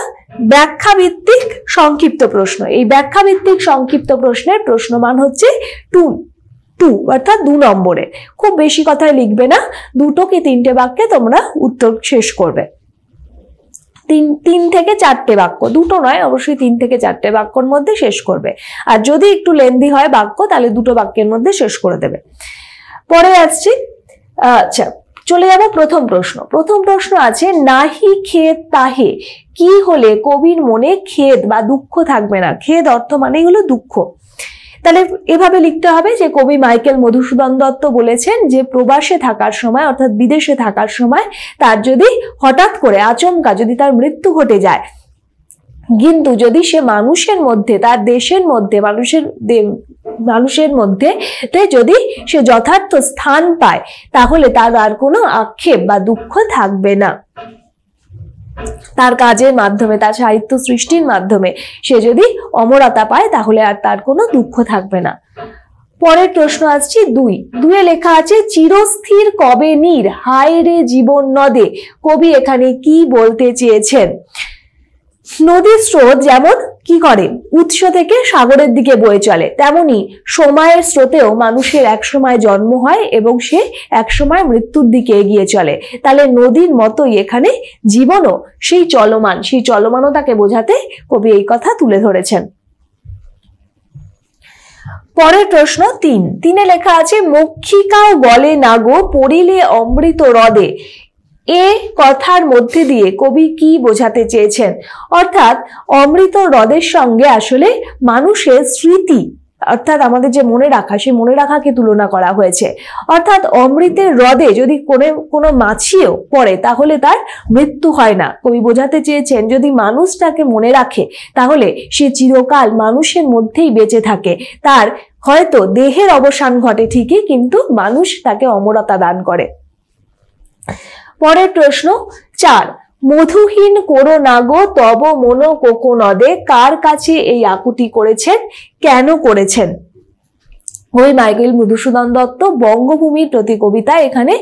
ব্যাখ্যা ভিত্তিক সংক্ষিপ্ত প্রশ্ন। এই ব্যাখ্যা ভিত্তিক সংক্ষিপ্ত প্রশ্নের প্রশ্নমান হচ্ছে 2 অর্থাৎ 2 নম্বরে। খুব বেশি কথায় লিখবে না, 2 কি 3টে বাক্যে তোমরা উত্তর শেষ করবে। 3 থেকে 4টে বাক্য, 2 নয়, অবশ্যই 3 থেকে 4টে বাক্যর মধ্যে শেষ করবে। আর যদি একটু লেন্দি হয় বাক্য তাহলে 2 বাক্যের মধ্যে শেষ করে দেবে। পরে আসছি, আচ্ছা চলে যাব প্রথম প্রশ্ন। প্রথম প্রশ্ন আছে নাহি খেদ তাহে কি হলে কবির মনে খেদ বা দুঃখ থাকবে না? খেদ অর্থ মানেই হলো দুঃখ। তাহলে এভাবে লিখতে হবে যে কবি মাইকেল মধুসূদন দত্ত বলেছেন যে প্রবাসে থাকার সময় অর্থাৎ বিদেশে থাকার সময় তার যদি হঠাৎ করে আচমকা যদি তার মৃত্যু ঘটে যায়, কিন্তু যদি সে মানুষের মধ্যে তার দেশের মধ্যে মানুষের মধ্যে যদি সে যথার্থ স্থান পায় তাহলে তার আর কোনো আক্ষেপ বা দুঃখ থাকবে না। তার কাজের মাধ্যমে তার সাহিত্য সৃষ্টির মাধ্যমে সে যদি অমরতা পায় তাহলে আর তার কোনো দুঃখ থাকবে না। পরের প্রশ্ন আসছে 2 লেখা আছে চিরস্থির কবে নীর হায় রে জীবন নদে। কবি এখানে কি বলতে চেয়েছেন? নদীর স্রোত যেমন কি করে উৎস থেকে সাগরের দিকে বয়ে চলে, তেমনি সময়ের স্রোতেও মানুষের এক সময় জন্ম হয় এবং সে এক সময় মৃত্যুর দিকে এগিয়ে চলে। তাহলে নদীর মতোই এখানে জীবনও সেই চলমানতাকে বোঝাতে কবি এই কথা তুলে ধরেছেন। পরের প্রশ্ন 3 লেখা আছে মক্ষিকাও গলে না গো পড়িলে অমৃত হ্রদে। এ কথার মধ্যে দিয়ে কবি কি বোঝাতে চেয়েছেন? অর্থাৎ অমৃত হ্রদের সঙ্গে আসলে মানুষের স্মৃতি অর্থাৎ আমাদের যে মনে রাখা, সেই মনে রাখাকে তুলনা করা হয়েছে। অর্থাৎ অমৃতের হ্রদে যদি কোনো মাছিও পড়ে তাহলে তার মৃত্যু হয় না। কবি বোঝাতে চেয়েছেন যদি মানুষ তাকে মনে রাখে তাহলে সে চিরকাল মানুষের মধ্যেই বেঁচে থাকে। তার হয়তো দেহের অবসান ঘটে ঠিকই, কিন্তু মানুষ তাকে অমরতা দান করে। পরের প্রশ্ন 4 মধুহীন করো না গো তব মনো কোকো নদে। কার কাছে এই আকুতি করেছেন, কেন করেছেন? কবি মাইকেল মধুসূদন দত্ত বঙ্গভূমির প্রতি কবিতায় এখানে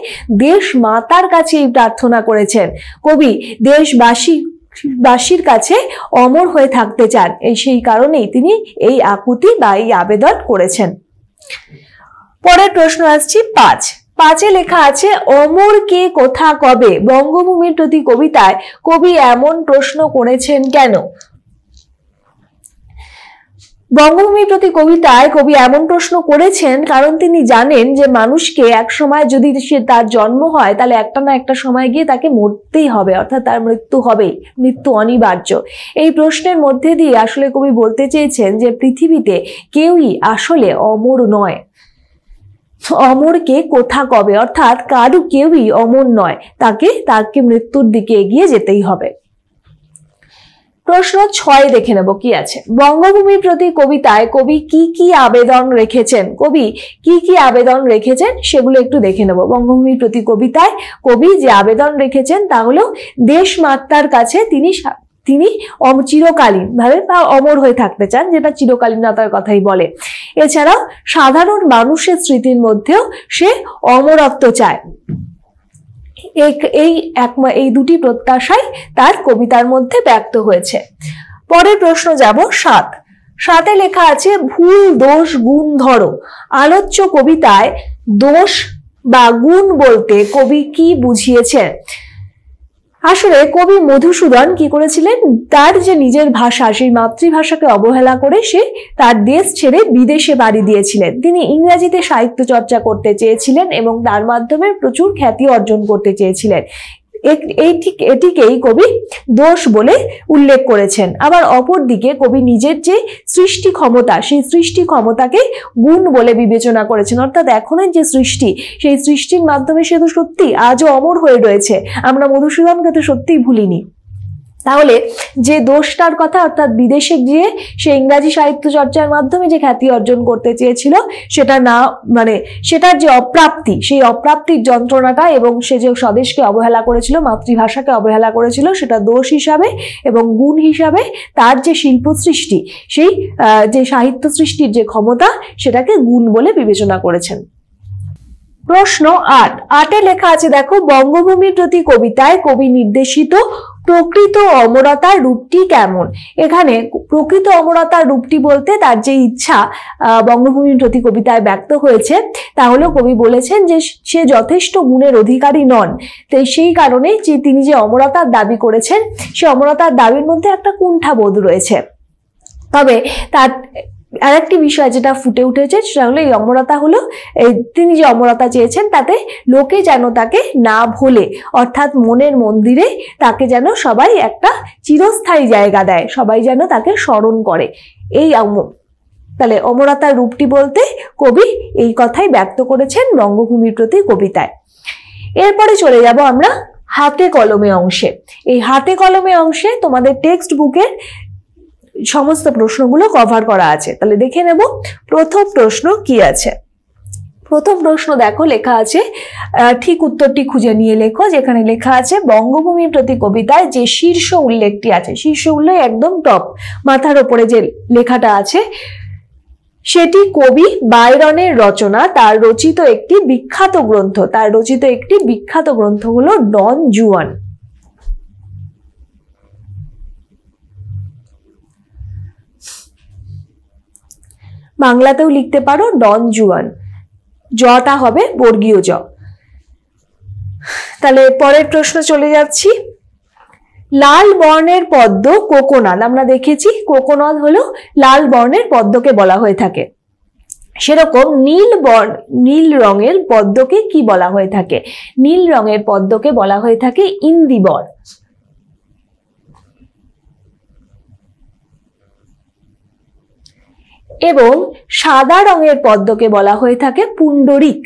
দেশ মাতার কাছে এই প্রার্থনা করেছেন। কবি দেশবাসীর কাছে অমর হয়ে থাকতে চান, সেই কারণেই তিনি এই আকুতি বা এই আবেদন করেছেন। পরের প্রশ্ন আসছি 5 লেখা আছে অমর কে কোথা কবে। বঙ্গভূমির প্রতি কবিতায় কবি এমন প্রশ্ন করেছেন কেন? বঙ্গভূমির প্রতি কবিতায় কবি এমন প্রশ্ন করেছেন কারণ তিনি জানেন যে মানুষকে এক সময় যদি সে তার জন্ম হয় তাহলে একটা না একটা সময় গিয়ে তাকে মরতেই হবে, অর্থাৎ তার মৃত্যু হবেই, মৃত্যু অনিবার্য। এই প্রশ্নের মধ্যে দিয়ে আসলে কবি বলতে চেয়েছেন যে পৃথিবীতে কেউই আসলে অমর নয়। অমরকে কোথা কবে, অর্থাৎ কারু কেউই অমর নয়, তাকে মৃত্যুর দিকে এগিয়ে যেতেই হবে। প্রশ্ন 6 দেখে নেব কি আছে। বঙ্গভূমির প্রতি কবিতায় কবি কি কি আবেদন রেখেছেন? কবি কি কি আবেদন রেখেছেন সেগুলো একটু দেখে নেব। বঙ্গভূমির প্রতি কবিতায় কবি যে আবেদন রেখেছেন তা হলো দেশমাতার কাছে তিনি চিরকালীন ভাবে বা অমর হয়ে থাকতে চান, যেটা চিরকালীনতার কথাই বলে। এছাড়াও সাধারণ মানুষের স্মৃতির মধ্যেও সে অমরত্ব চায়। এই দুটি প্রত্যাশাই তার কবিতার মধ্যে ব্যক্ত হয়েছে। পরের প্রশ্ন যাব 7 লেখা আছে ভুল দোষ গুণ ধরো। আলোচ্য কবিতায় দোষ বা গুণ বলতে কবি কি বুঝিয়েছেন? আসলে কবি মধুসূদন কি করেছিলেন, তার যে নিজের ভাষা সেই মাতৃভাষাকে অবহেলা করে সে তার দেশ ছেড়ে বিদেশে বাড়ি দিয়েছিলেন। তিনি ইংরেজিতে সাহিত্য চর্চা করতে চেয়েছিলেন এবং তার মাধ্যমে প্রচুর খ্যাতি অর্জন করতে চেয়েছিলেন। এটিকেই কবি দোষ বলে উল্লেখ করেছেন। আবার অপরদিকে কবি নিজের যে সৃষ্টি ক্ষমতা সেই সৃষ্টি ক্ষমতাকে গুণ বলে বিবেচনা করেছেন, অর্থাৎ এখনের যে সৃষ্টি সেই সৃষ্টির মাধ্যমে সে তো সত্যি আজও অমর হয়ে রয়েছে, আমরা মধুসূদনকে তো সত্যিই ভুলিনি। তাহলে যে দোষটার কথা, অর্থাৎ বিদেশে গিয়ে সে ইংরাজি সাহিত্য চর্চার মাধ্যমে যে খ্যাতি অর্জন করতে চেয়েছিল সেটা না, সেটার যে অপ্রাপ্তি, সেই অপ্রাপ্তির যন্ত্রণাটা এবং সে যে স্বদেশকে অবহেলা করেছিল, মাতৃভাষাকে অবহেলা করেছিল, সেটা দোষ হিসাবে এবং গুণ হিসাবে তার যে শিল্প সৃষ্টি, সেই যে সাহিত্য সৃষ্টির যে ক্ষমতা সেটাকে গুণ বলে বিবেচনা করেছেন। প্রশ্ন 8 লেখা আছে দেখো বঙ্গভূমির প্রতি কবিতায় কবি নির্দেশিত প্রকৃত অমরতার রূপটি কেমন? এখানে প্রকৃত অমরতার রূপটি বলতে তার যে ইচ্ছা বঙ্গভূমির প্রতি কবিতায় ব্যক্ত হয়েছে তা হলো কবি বলেছেন যে সে যথেষ্ট গুণের অধিকারী নন, তাই সেই কারণে যে তিনি যে অমরতার দাবি করেছেন সে অমরতার দাবির মধ্যে একটা কুণ্ঠাবোধ রয়েছে। তবে তার আরেকটি বিষয় যেটা ফুটে উঠেছে সেটা হলো এই অমরতা হলো তিনি যে অমরতা চেয়েছেন তাতে লোকে যেন তাকে না ভোলে, অর্থাৎ মনের মন্দিরে তাকে যেন সবাই একটা চিরস্থায়ী জায়গা দেয়, সবাই যেন তাকে স্মরণ করে। তাহলে অমরতার রূপটি বলতে কবি এই কথাই ব্যক্ত করেছেন বঙ্গভূমির প্রতি কবিতায়। এরপরে চলে যাব আমরা হাতে কলমে অংশে। এই হাতে কলমে অংশে তোমাদের টেক্সট বুকের সমস্ত প্রশ্নগুলো কভার করা আছে, তাহলে দেখে নেব প্রথম প্রশ্ন কি আছে। প্রথম প্রশ্ন দেখো লেখা আছে, ঠিক উত্তরটি খুঁজে নিয়ে লেখো। যেখানে লেখা আছে বঙ্গভূমির প্রতি কবিতায় যে শীর্ষ উল্লেখটি আছে, শীর্ষ উল্লেখ একদম টপ মাথার উপরে যে লেখাটা আছে সেটি কবি বাইরনের রচনা, তার রচিত একটি বিখ্যাত গ্রন্থ হলো ডন জুয়ান। বাংলাতেও লিখতে পারো ডন জুয়ান, জটা হবে বর্গীয় জ। তাহলে পরের প্রশ্ন চলে যাচ্ছি। লাল বর্ণের পদ্ম কোকোনাদ, আমরা দেখেছি কোকোনাদ হলো লাল বর্ণের পদ্মকে বলা হয়ে থাকে। সেরকম নীল রঙের পদ্মকে কি বলা হয়ে থাকে? নীল রঙের পদ্মকে বলা হয়ে থাকে ইন্দিবর। এবং সাদা রঙের পদ্মকে বলা হয়ে থাকে পুণ্ডরিক।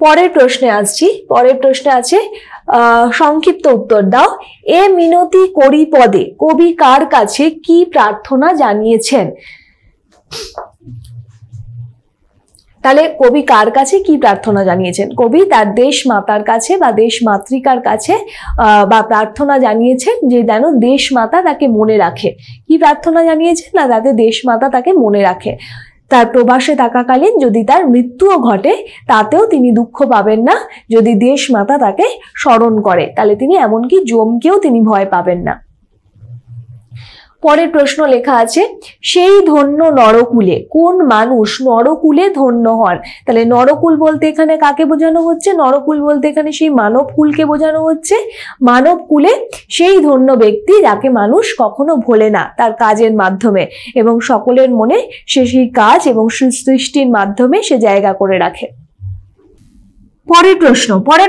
পরের প্রশ্নে আসছি। পরের প্রশ্নে আছে সংক্ষিপ্ত উত্তর দাও। এ মিনতি করি পদে কবি কার কাছে কি প্রার্থনা জানিয়েছেন? তাহলে কবি কার কাছে কি প্রার্থনা জানিয়েছেন? কবি তার দেশ মাতার কাছে বা দেশ মাতৃকার কাছে বা প্রার্থনা জানিয়েছেন যে যেন দেশ মাতা তাকে মনে রাখে। কি প্রার্থনা জানিয়েছেন? না, যাতে দেশ মাতা তাকে মনে রাখে। তার প্রবাসে থাকাকালীন যদি তার মৃত্যুও ঘটে তাতেও তিনি দুঃখ পাবেন না, যদি দেশ মাতা তাকে স্মরণ করে তাহলে তিনি এমনকি যমকেও তিনি ভয় পাবেন না। পরের প্রশ্ন লেখা আছে, সেই ধন্য নরকুলে, কোন মানুষ নরকুলে ধন্য হন? তাহলে নরকুল বলতে এখানে কাকে বোঝানো হচ্ছে? নরকুল বলতে এখানে সেই মানব কুলকে বোঝানো হচ্ছে। মানব কুলে সেই ধন্য ব্যক্তি যাকে মানুষ কখনো ভোলে না তার কাজের মাধ্যমে, এবং সকলের মনে সে সেই কাজ এবং সৃষ্টির মাধ্যমে সে জায়গা করে রাখে। পরের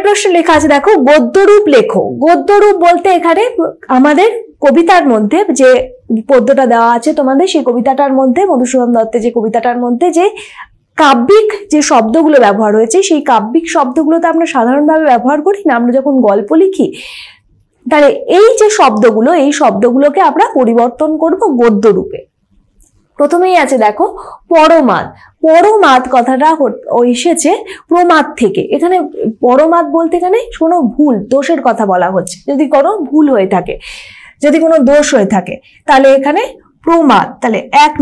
প্রশ্ন লেখা আছে, দেখো, গদ্যরূপ লেখো। গদ্যরূপ বলতে এখানে আমাদের কবিতার মধ্যে যে পদ্যটা দেওয়া আছে তোমাদের, সেই কবিতাটার মধ্যে, মধুসূদন দত্তের যে কবিতাটার মধ্যে যে কাব্যিক যে শব্দগুলো ব্যবহার হয়েছে, সেই কাব্যিক শব্দগুলো তো আমরা সাধারণভাবে ব্যবহার করি না আমরা যখন গল্প লিখি। তাহলে এই যে শব্দগুলো, এই শব্দগুলোকে আমরা পরিবর্তন করব গদ্য রূপে। প্রথমেই আছে দেখো পরমাদ। পরমাদ কথাটা এসেছে প্রমাদ থেকে। এখানে পরমাদ বলতে এখানে কোনো ভুল দোষের কথা বলা হচ্ছে। যদি কোনো ভুল হয়ে থাকে, যদি কোনো দোষ হয়ে থাকে, তাহলে এখানে প্রমাদ, তাহলে 1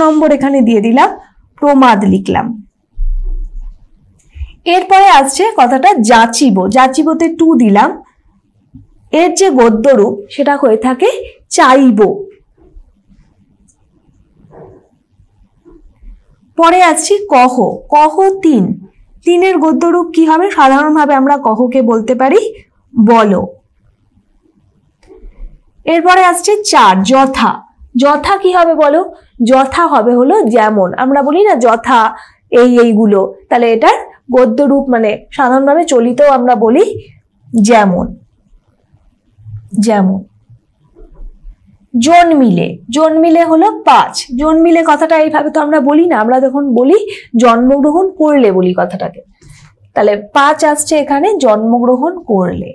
নম্বর এখানে দিয়ে দিলাম, প্রমাদ লিখলাম। এরপরে আসছে কথাটা যাচিব। যাচিবতে 2 দিলাম। এর যে গদ্য রূপ সেটা হয়ে থাকে চাইব। পরে আসছি কহ। কহ 3 এর গদ্য রূপ কি হবে? সাধারণভাবে আমরা কহকে বলতে পারি বলো। এরপরে আসছে 4 যথা। যথা কি হবে বলো? যথা হবে হলো যেমন। আমরা বলি না যথা এইগুলো, তাহলে এটার গদ্য রূপ মানে সাধারণভাবে চলিতেও আমরা বলি যেমন। জন্মিলে হলো 5। জন্মিলে কথাটা এইভাবে তো আমরা বলি না, আমরা যখন বলি জন্মগ্রহণ করলে বলি কথাটাকে। তাহলে 5 আসছে এখানে জন্মগ্রহণ করলে।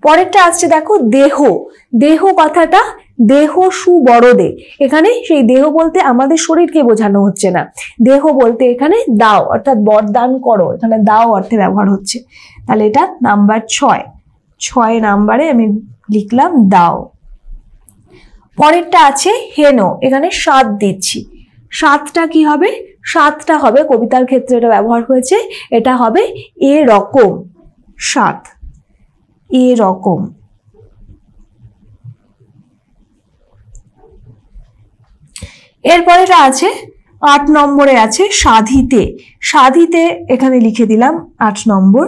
পরেরটা আসছে দেখো দেহ। দেহ কথাটা দেহ সুবরদে। এখানে সেই দেহ বলতে আমাদের শরীরকে বোঝানো হচ্ছে না, দেহ বলতে এখানে দাও, অর্থাৎ বরদান করো, এখানে দাও অর্থে ব্যবহার হচ্ছে। তাহলে এটা নাম্বার 6 নাম্বারে আমি লিখলাম দাও। পরেরটা আছে হেন। এখানে 7 দিচ্ছি। 7টা কি হবে? 7টা হবে, কবিতার ক্ষেত্রে এটা ব্যবহার হয়েছে, এটা হবে এরকম। 7 এরকম। এরপরেটা আছে 8 নম্বরে আছে সাধিতে। সাধিতে এখানে লিখে দিলাম 8 নম্বর।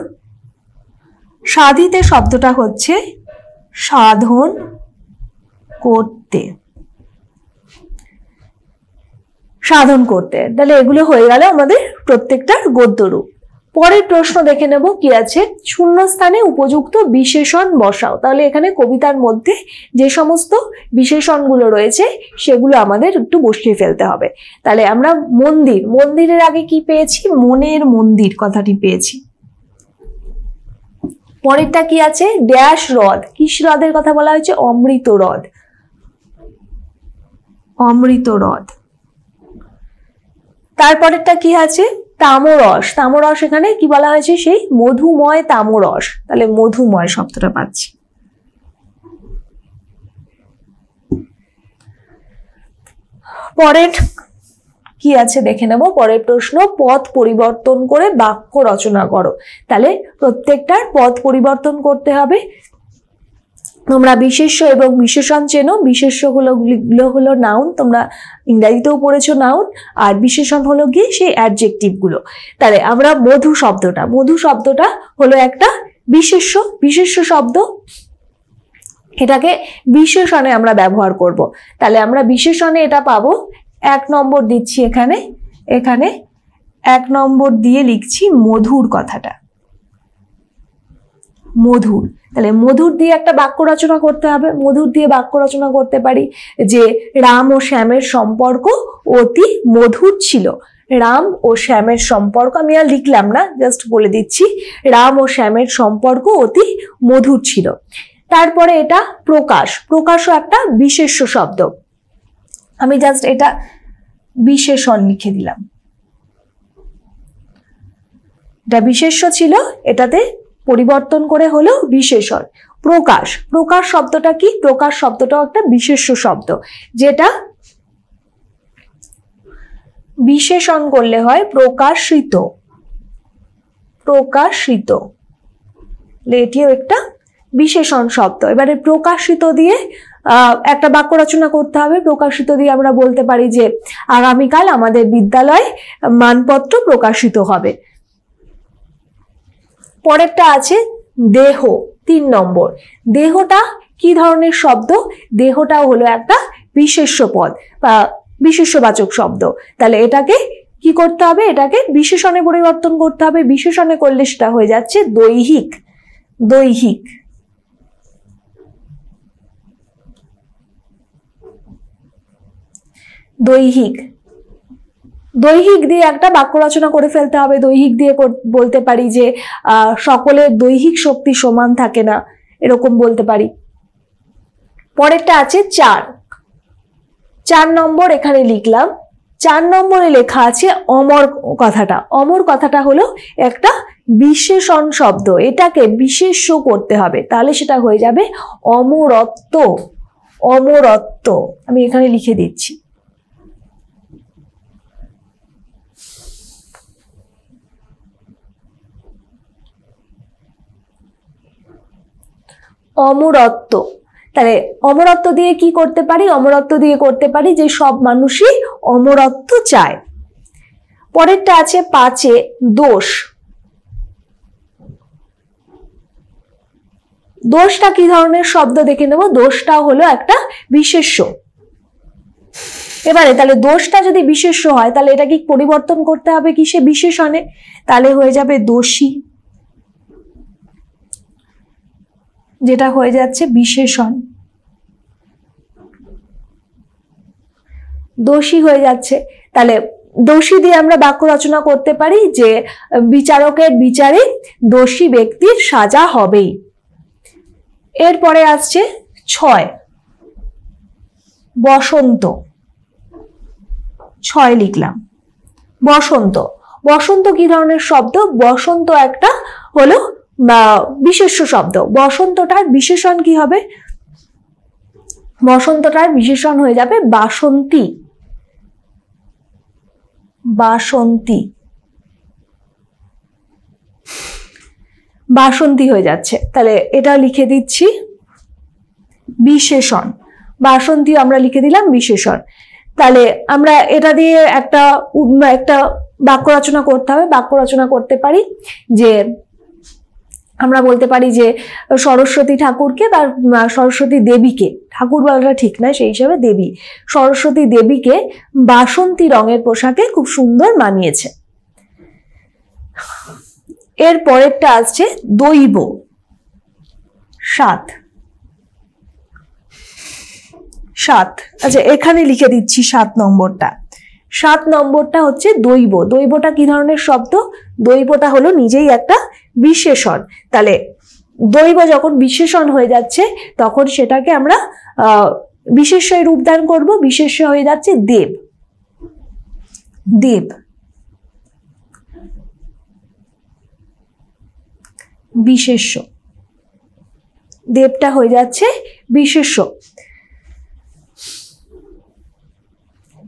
সাধিতে শব্দটা হচ্ছে সাধন করতে। সাধন করতে। তাহলে এগুলো হয়ে গেল আমাদের প্রত্যেকটার গদ্য রূপ। পরের প্রশ্ন দেখে নেব কি আছে, শূন্যস্থানে উপযুক্ত বিশেষণ বসাও। তাহলে এখানে কবিতার মধ্যে যে সমস্ত বিশেষণগুলো রয়েছে সেগুলো আমাদের একটু বসিয়ে ফেলতে হবে। তাহলে আমরা মন্দিরের আগে কি পেয়েছি? মনের মন্দির কথাটি পেয়েছি। পরেরটা কি আছে? ড্যাশ হ্রদ। কিস হ্রদের কথা বলা হয়েছে? অমৃত হ্রদ। অমৃত হ্রদ। তারপরেরটা কি আছে? তামরস। তামরস এখানে কি বলা হয়েছে? সেই মধুময় তামরস। তাহলে মধুময় শব্দটা পাচ্ছি। পরের কি আছে দেখে নেব। পরের প্রশ্ন, পদ পরিবর্তন করে বাক্য রচনা করো। তাহলে প্রত্যেকটার পদ পরিবর্তন করতে হবে। তোমরা বিশেষ্য এবং বিশেষণ চেনো। বিশেষ্য হলো নাউন, তোমরা ইংরেজিতেও পড়েছো নাউন, আর বিশেষণ হলো গিয়ে সেই অ্যাডজেক্টিভ গুলো। তাহলে আমরা মধু শব্দটা হলো একটা বিশেষ্য শব্দ, এটাকে বিশেষণে আমরা ব্যবহার করব। তাহলে আমরা বিশেষণে এটা পাবো 1 নম্বর দিচ্ছি। এখানে 1 নম্বর দিয়ে লিখছি মধুর কথাটা, মধুর। তাহলে মধুর দিয়ে একটা বাক্য রচনা করতে হবে। মধুর দিয়ে বাক্য রচনা করতে পারি যে রাম ও শ্যামের সম্পর্ক অতি মধুর ছিল। রাম ও শ্যামের সম্পর্ক আমি আর লিখলাম না, জাস্ট বলে দিচ্ছি রাম ও শ্যামের সম্পর্ক অতি মধুর ছিল। তারপরে এটা প্রকাশ, প্রকাশও একটা বিশেষ্য শব্দ। আমি জাস্ট এটা বিশেষণ লিখে দিলাম, এটা বিশেষ্য ছিল, এটাতে পরিবর্তন করে হলো বিশেষণ। প্রকাশ, প্রকাশ শব্দটা কি? প্রকাশ শব্দটাও একটা বিশেষ্য শব্দ, যেটা বিশেষণ করলে হয় প্রকাশিত, প্রকাশিত, এটিও একটা বিশেষণ শব্দ। এবারে প্রকাশিত দিয়ে একটা বাক্য রচনা করতে হবে। প্রকাশিত দিয়ে আমরা বলতে পারি যে আগামীকাল আমাদের বিদ্যালয়ে মানপত্র প্রকাশিত হবে। পরেরটা আছে দেহ, 3 নম্বর। দেহটা কি ধরনের শব্দ? দেহটাও হলো একটা বিশেষ্য পদ বা বিশেষ্যবাচক শব্দ। তাহলে এটাকে কি করতে হবে? এটাকে বিশেষণে পরিবর্তন করতে হবে। বিশেষণে করলে সেটা হয়ে যাচ্ছে দৈহিক, দৈহিক। দৈহিক, দৈহিক দিয়ে একটা বাক্য রচনা করে ফেলতে হবে। দৈহিক দিয়ে বলতে পারি যে সকলের দৈহিক শক্তি সমান থাকে না, এরকম বলতে পারি। পরেরটা আছে 4 নম্বর, এখানে লিখলাম। 4 নম্বরে লেখা আছে অমর কথাটা। অমর কথাটা হলো একটা বিশেষণ শব্দ, এটাকে বিশেষ্য করতে হবে, তাহলে সেটা হয়ে যাবে অমরত্ব, অমরত্ব। আমি এখানে লিখে দিচ্ছি। অমরত্ব। তাহলে অমরত্ব দিয়ে কি করতে পারি? অমরত্ব দিয়ে করতে পারি যে সব মানুষই অমরত্ব চায়। পরেরটা আছে 5-এ দোষ। দোষটা কি ধরনের শব্দ দেখে নেব। দোষটা হলো একটা বিশেষ্য। এবারে তাহলে দোষটা যদি বিশেষ্য হয় তাহলে এটা কি পরিবর্তন করতে হবে কিসে? বিশেষণে। তাহলে হয়ে যাবে দোষী, যেটা হয়ে যাচ্ছে বিশেষণ, দোষী হয়ে যাচ্ছে। তাহলে দোষী দিয়ে আমরা বাক্য রচনা করতে পারি যে বিচারকের বিচারে দোষী ব্যক্তির সাজা হবেই। এরপরে আসছে 6 বসন্ত। 6 লিখলাম বসন্ত। বসন্ত কি ধরনের শব্দ? বসন্ত একটা হলো বিশেষ্য শব্দ। বসন্তটার বিশেষণ কি হবে? বসন্তটার বিশেষণ হয়ে যাবে বাসন্তী, বাসন্তী, বাসন্তী হয়ে যাচ্ছে। তাহলে এটা লিখে দিচ্ছি বিশেষণ। বাসন্তী আমরা লিখে দিলাম বিশেষণ। তাহলে আমরা এটা দিয়ে একটা বাক্য রচনা করতে হবে। বাক্য রচনা করতে পারি যে আমরা বলতে পারি যে সরস্বতী ঠাকুরকে বা সরস্বতী দেবীকে, ঠাকুর বলাটা ঠিক নয়, সেই হিসাবে দেবী, সরস্বতী দেবীকে বাসন্তী রঙের পোশাকে খুব সুন্দর মানিয়েছে। এর পরেরটা আসছে দৈব, 7। আচ্ছা এখানে লিখে দিচ্ছি 7 নম্বরটা। 7 নম্বরটা হচ্ছে দৈব। দৈবটা কি ধরনের শব্দ? দৈবটা হলো নিজেই একটা বিশেষণ। তাহলে দৈব যখন বিশেষণ হয়ে যাচ্ছে তখন সেটাকে আমরা বিশেষ্যে রূপদান করব। বিশেষ্য হয়ে যাচ্ছে দেব, দেব, বিশেষ্য। দেবটা হয়ে যাচ্ছে বিশেষ্য।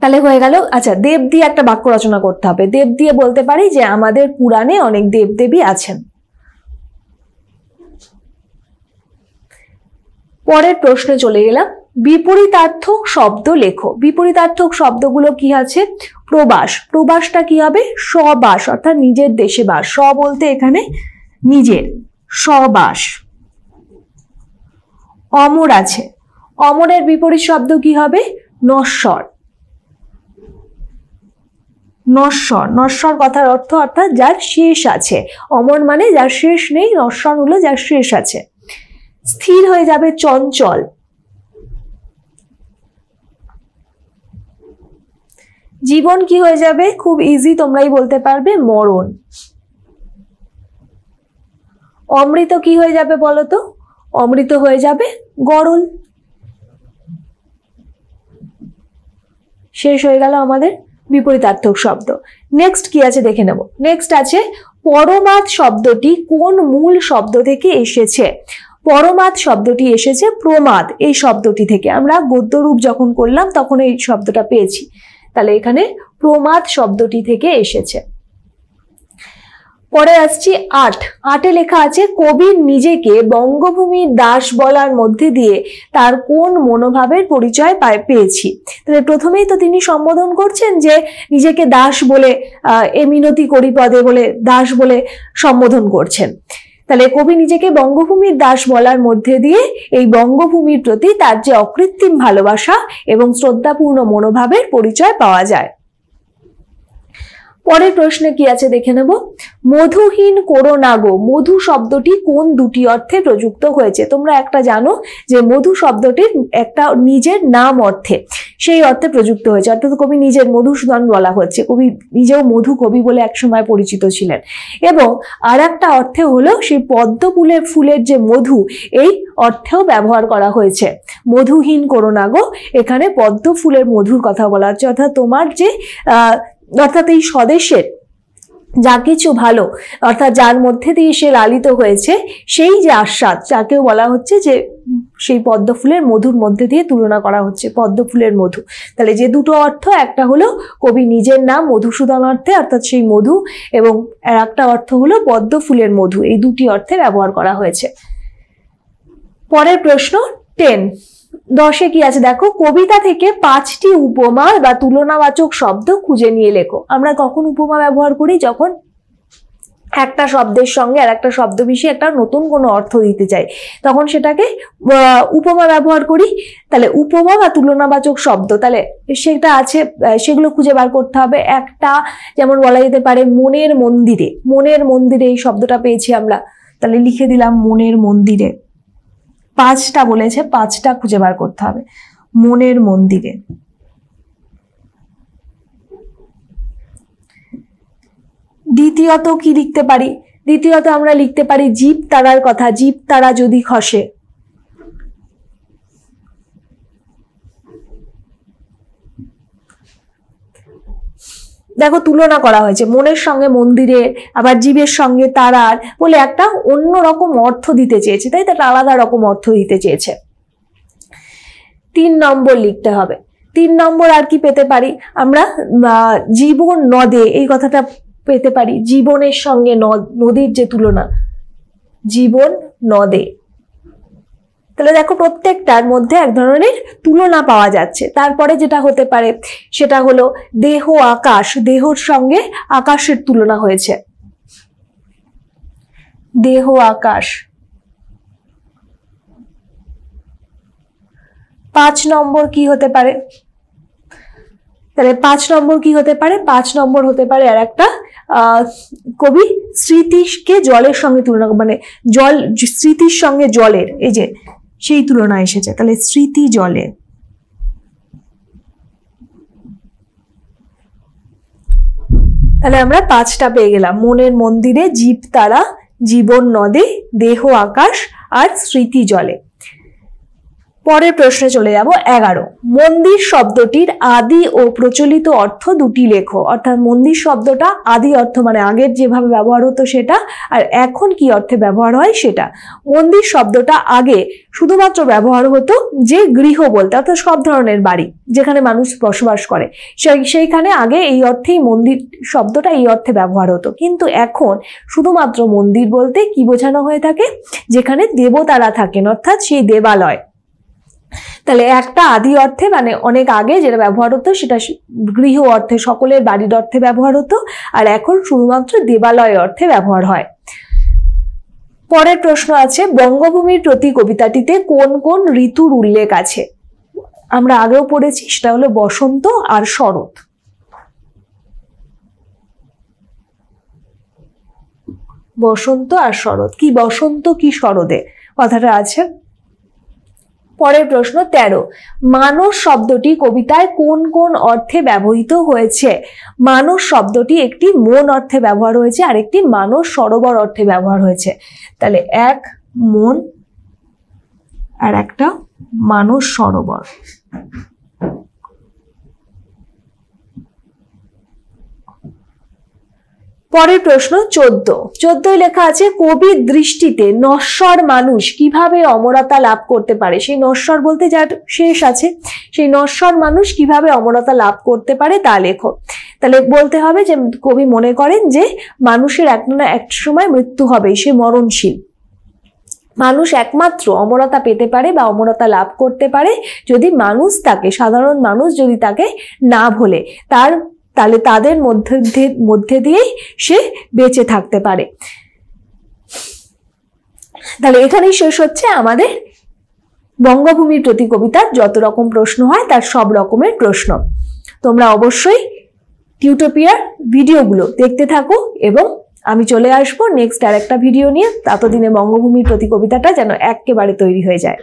তাহলে হয়ে গেল। আচ্ছা দেব দিয়ে একটা বাক্য রচনা করতে হবে। দেব দিয়ে বলতে পারি যে আমাদের পুরাণে অনেক দেবদেবী আছেন। পরের প্রশ্নে চলে গেলাম। বিপরীতার্থক শব্দ লেখো। বিপরীতার্থক শব্দগুলো কি আছে? প্রবাস। প্রবাসটা কি হবে? স্ববাস, অর্থাৎ নিজের দেশে বাস। স্ব বলতে এখানে নিজের, স্ববাস। অমর আছে। অমরের বিপরীত শব্দ কি হবে? নশ্বর। নশ্বর, নশ্বর কথার অর্থ অর্থাৎ যার শেষ আছে। অমর মানে যার শেষ নেই, নশ্বর হলো যার শেষ আছে। স্থির হয়ে যাবে চঞ্চল। জীবন কি হয়ে যাবে? খুব ইজি, তোমরাই বলতে পারবে, মরণ। অমৃত কি হয়ে যাবে বলো তো? অমৃত হয়ে যাবে গরল। শেষ হয়ে গেল আমাদের বিপরীতার্থক শব্দ। নেক্সট কি আছে দেখে নেব। নেক্সট আছে পরমাদ শব্দটি কোন মূল শব্দ থেকে এসেছে? পরমাদ শব্দটি এসেছে প্রমাদ এই শব্দটি থেকে। আমরা গদ্যরূপ যখন করলাম তখন এই শব্দটা পেয়েছি, তাহলে এখানে প্রমাদ শব্দটি থেকে এসেছে। পরে আসছি আটে লেখা আছে কবির নিজেকে বঙ্গভূমির দাস বলার মধ্যে দিয়ে তার কোন মনোভাবের পরিচয় পেয়েছি। তাহলে প্রথমেই তো তিনি সম্বোধন করছেন যে নিজেকে দাস বলে, এ মিনতি করি পদে বলে দাস বলে সম্বোধন করছেন। তাহলে কবি নিজেকে বঙ্গভূমির দাস বলার মধ্যে দিয়ে এই বঙ্গভূমির প্রতি তার যে অকৃত্রিম ভালোবাসা এবং শ্রদ্ধাপূর্ণ মনোভাবের পরিচয় পাওয়া যায়। পরের প্রশ্নে কি আছে দেখে নেব। মধুহীন করো না গো, মধু শব্দটি কোন দুটি অর্থে প্রযুক্ত হয়েছে? তোমরা একটা জানো যে মধু শব্দটির একটা নিজের নাম অর্থে, সেই অর্থে প্রযুক্ত হয়েছে, অর্থাৎ কবি নিজের মধুসূদন বলা হচ্ছে, কবি নিজেও মধু কবি বলে একসময় পরিচিত ছিলেন। এবং আর একটা অর্থে হলো সেই পদ্ম ফুলের যে মধু, এই অর্থেও ব্যবহার করা হয়েছে। মধুহীন করো না গো, এখানে পদ্ম ফুলের মধুর কথা বলা হচ্ছে, অর্থাৎ তোমার যে অর্থাৎ এই স্বদেশের যা কিছু ভালো, অর্থাৎ যার মধ্যে দিয়ে সে লালিত হয়েছে, সেই যে আস্বাদ, যাকেও বলা হচ্ছে যে সেই পদ্ম ফুলের মধুর মধ্যে দিয়ে তুলনা করা হচ্ছে, পদ্ম ফুলের মধু। তাহলে যে দুটো অর্থ, একটা হলো কবি নিজের নাম মধুসূদন অর্থে অর্থাৎ সেই মধু, এবং আর একটা অর্থ হলো পদ্ম ফুলের মধু, এই দুটি অর্থে ব্যবহার করা হয়েছে। পরের প্রশ্ন 10 কি আছে দেখো। কবিতা থেকে 5টি উপমা বা তুলনাবাচক শব্দ খুঁজে নিয়ে লেখো। আমরা কখন উপমা ব্যবহার করি? যখন একটা শব্দের সঙ্গে আর একটা শব্দ মিশিয়ে একটা নতুন কোনো অর্থ দিতে চাই, তখন সেটাকে উপমা ব্যবহার করি। তাহলে উপমা বা তুলনাবাচক শব্দ, তাহলে সেটা আছে, সেগুলো খুঁজে বার করতে হবে। একটা যেমন বলা যেতে পারে মনের মন্দিরে, মনের মন্দিরে এই শব্দটা পেয়েছি আমরা, তাহলে লিখে দিলাম মনের মন্দিরে। 5টা বলেছে, 5টা খুঁজে বার করতে হবে মনের মন্দিরে। দ্বিতীয়ত কি লিখতে পারি? দ্বিতীয়ত আমরা লিখতে পারি জীব তারার কথা, জীব তারা যদি খসে। দেখো তুলনা করা হয়েছে মনের সঙ্গে মন্দিরে, আবার জীবের সঙ্গে তারার বলে একটা অন্যরকম অর্থ দিতে চেয়েছে, তাই তো, একটা আলাদা রকম অর্থ দিতে চেয়েছে। 3 নম্বর লিখতে হবে। 3 নম্বর আর কি পেতে পারি আমরা? জীবন নদে, এই কথাটা পেতে পারি। জীবনের সঙ্গে নদীর যে তুলনা, জীবন নদে। তাহলে দেখো প্রত্যেকটার মধ্যে এক ধরনের তুলনা পাওয়া যাচ্ছে। তারপরে যেটা হতে পারে সেটা হলো দেহ আকাশ, দেহর সঙ্গে আকাশের তুলনা হয়েছে, দেহ আকাশ। 5 নম্বর কি হতে পারে? তাহলে 5 নম্বর কি হতে পারে? 5 নম্বর হতে পারে আর একটা, কবি স্মৃতিকে জলের সঙ্গে তুলনা, মানে জল, স্মৃতির সঙ্গে জলের এই যে সেই তুলনা এসেছে, তাহলে স্মৃতি জলে। তাহলে আমরা 5টা পেয়ে গেলাম, মনের মন্দিরে, জীব তারা, জীবন নদে, দেহ আকাশ আর স্মৃতি জলে। পরের প্রশ্নে চলে যাব 11। মন্দির শব্দটির আদি ও প্রচলিত অর্থ দুটি লেখো। অর্থাৎ মন্দির শব্দটা আদি অর্থ মানে আগের যেভাবে ব্যবহার হতো সেটা, আর এখন কি অর্থে ব্যবহার হয় সেটা। মন্দির শব্দটা আগে শুধুমাত্র ব্যবহার হতো যে গৃহ বলতে, অর্থাৎ সব ধরনের বাড়ি যেখানে মানুষ বসবাস করে, সেইখানে আগে এই অর্থেই মন্দির শব্দটা এই অর্থে ব্যবহার হতো। কিন্তু এখন শুধুমাত্র মন্দির বলতে কি বোঝানো হয়ে থাকে? যেখানে দেবতারা থাকেন, অর্থাৎ সেই দেবালয়। তাহলে একটা আদি অর্থে মানে অনেক আগে যেটা ব্যবহার হতো সেটা গৃহ অর্থে, সকলের বাড়ির অর্থে ব্যবহার হতো, আর এখন শুধুমাত্র দেবালয় অর্থে ব্যবহার হয়। পরের প্রশ্ন আছে বঙ্গভূমির প্রতি কবিতাটিতে কোন কোন ঋতুর উল্লেখ আছে? আমরা আগেও পড়েছি, সেটা হলো বসন্ত আর শরৎ। বসন্ত আর শরৎ, কি বসন্ত কি শরদে কথাটা আছে। পরের প্রশ্ন 13। মানস শব্দটি কবিতায় কোন কোন অর্থে ব্যবহৃত হয়েছে? মানস শব্দটি একটি মন অর্থে ব্যবহার হয়েছে আর একটি মানস সরোবর অর্থে ব্যবহার হয়েছে। তাহলে 1 মন, আর একটা মানস সরোবর। পরের প্রশ্ন 14 লেখা আছে কবির দৃষ্টিতে নশ্বর মানুষ কিভাবে অমরতা লাভ করতে পারে। সেই নশ্বর বলতে যার শেষ আছে, সেই নশ্বর মানুষ কিভাবে অমরতা লাভ করতে পারে তা লেখো। তাহলে বলতে হবে যে কবি মনে করেন যে মানুষের এক না এক সময় মৃত্যু হবে, সে মরণশীল। মানুষ একমাত্র অমরতা পেতে পারে বা অমরতা লাভ করতে পারে যদি মানুষ তাকে, সাধারণ মানুষ যদি তাকে না ভোলে, তাহলে তাদের মধ্যে দিয়েই সে বেঁচে থাকতে পারে। তাহলে এখানেই শেষ হচ্ছে আমাদের বঙ্গভূমির প্রতি কবিতার যত রকম প্রশ্ন হয় তার সব রকমের প্রশ্ন। তোমরা অবশ্যই টিউটোপিয়ার ভিডিওগুলো দেখতে থাকো এবং আমি চলে আসবো নেক্সট আর একটা ভিডিও নিয়ে। ততদিনে বঙ্গভূমির প্রতি কবিতাটা যেন একেবারে তৈরি হয়ে যায়।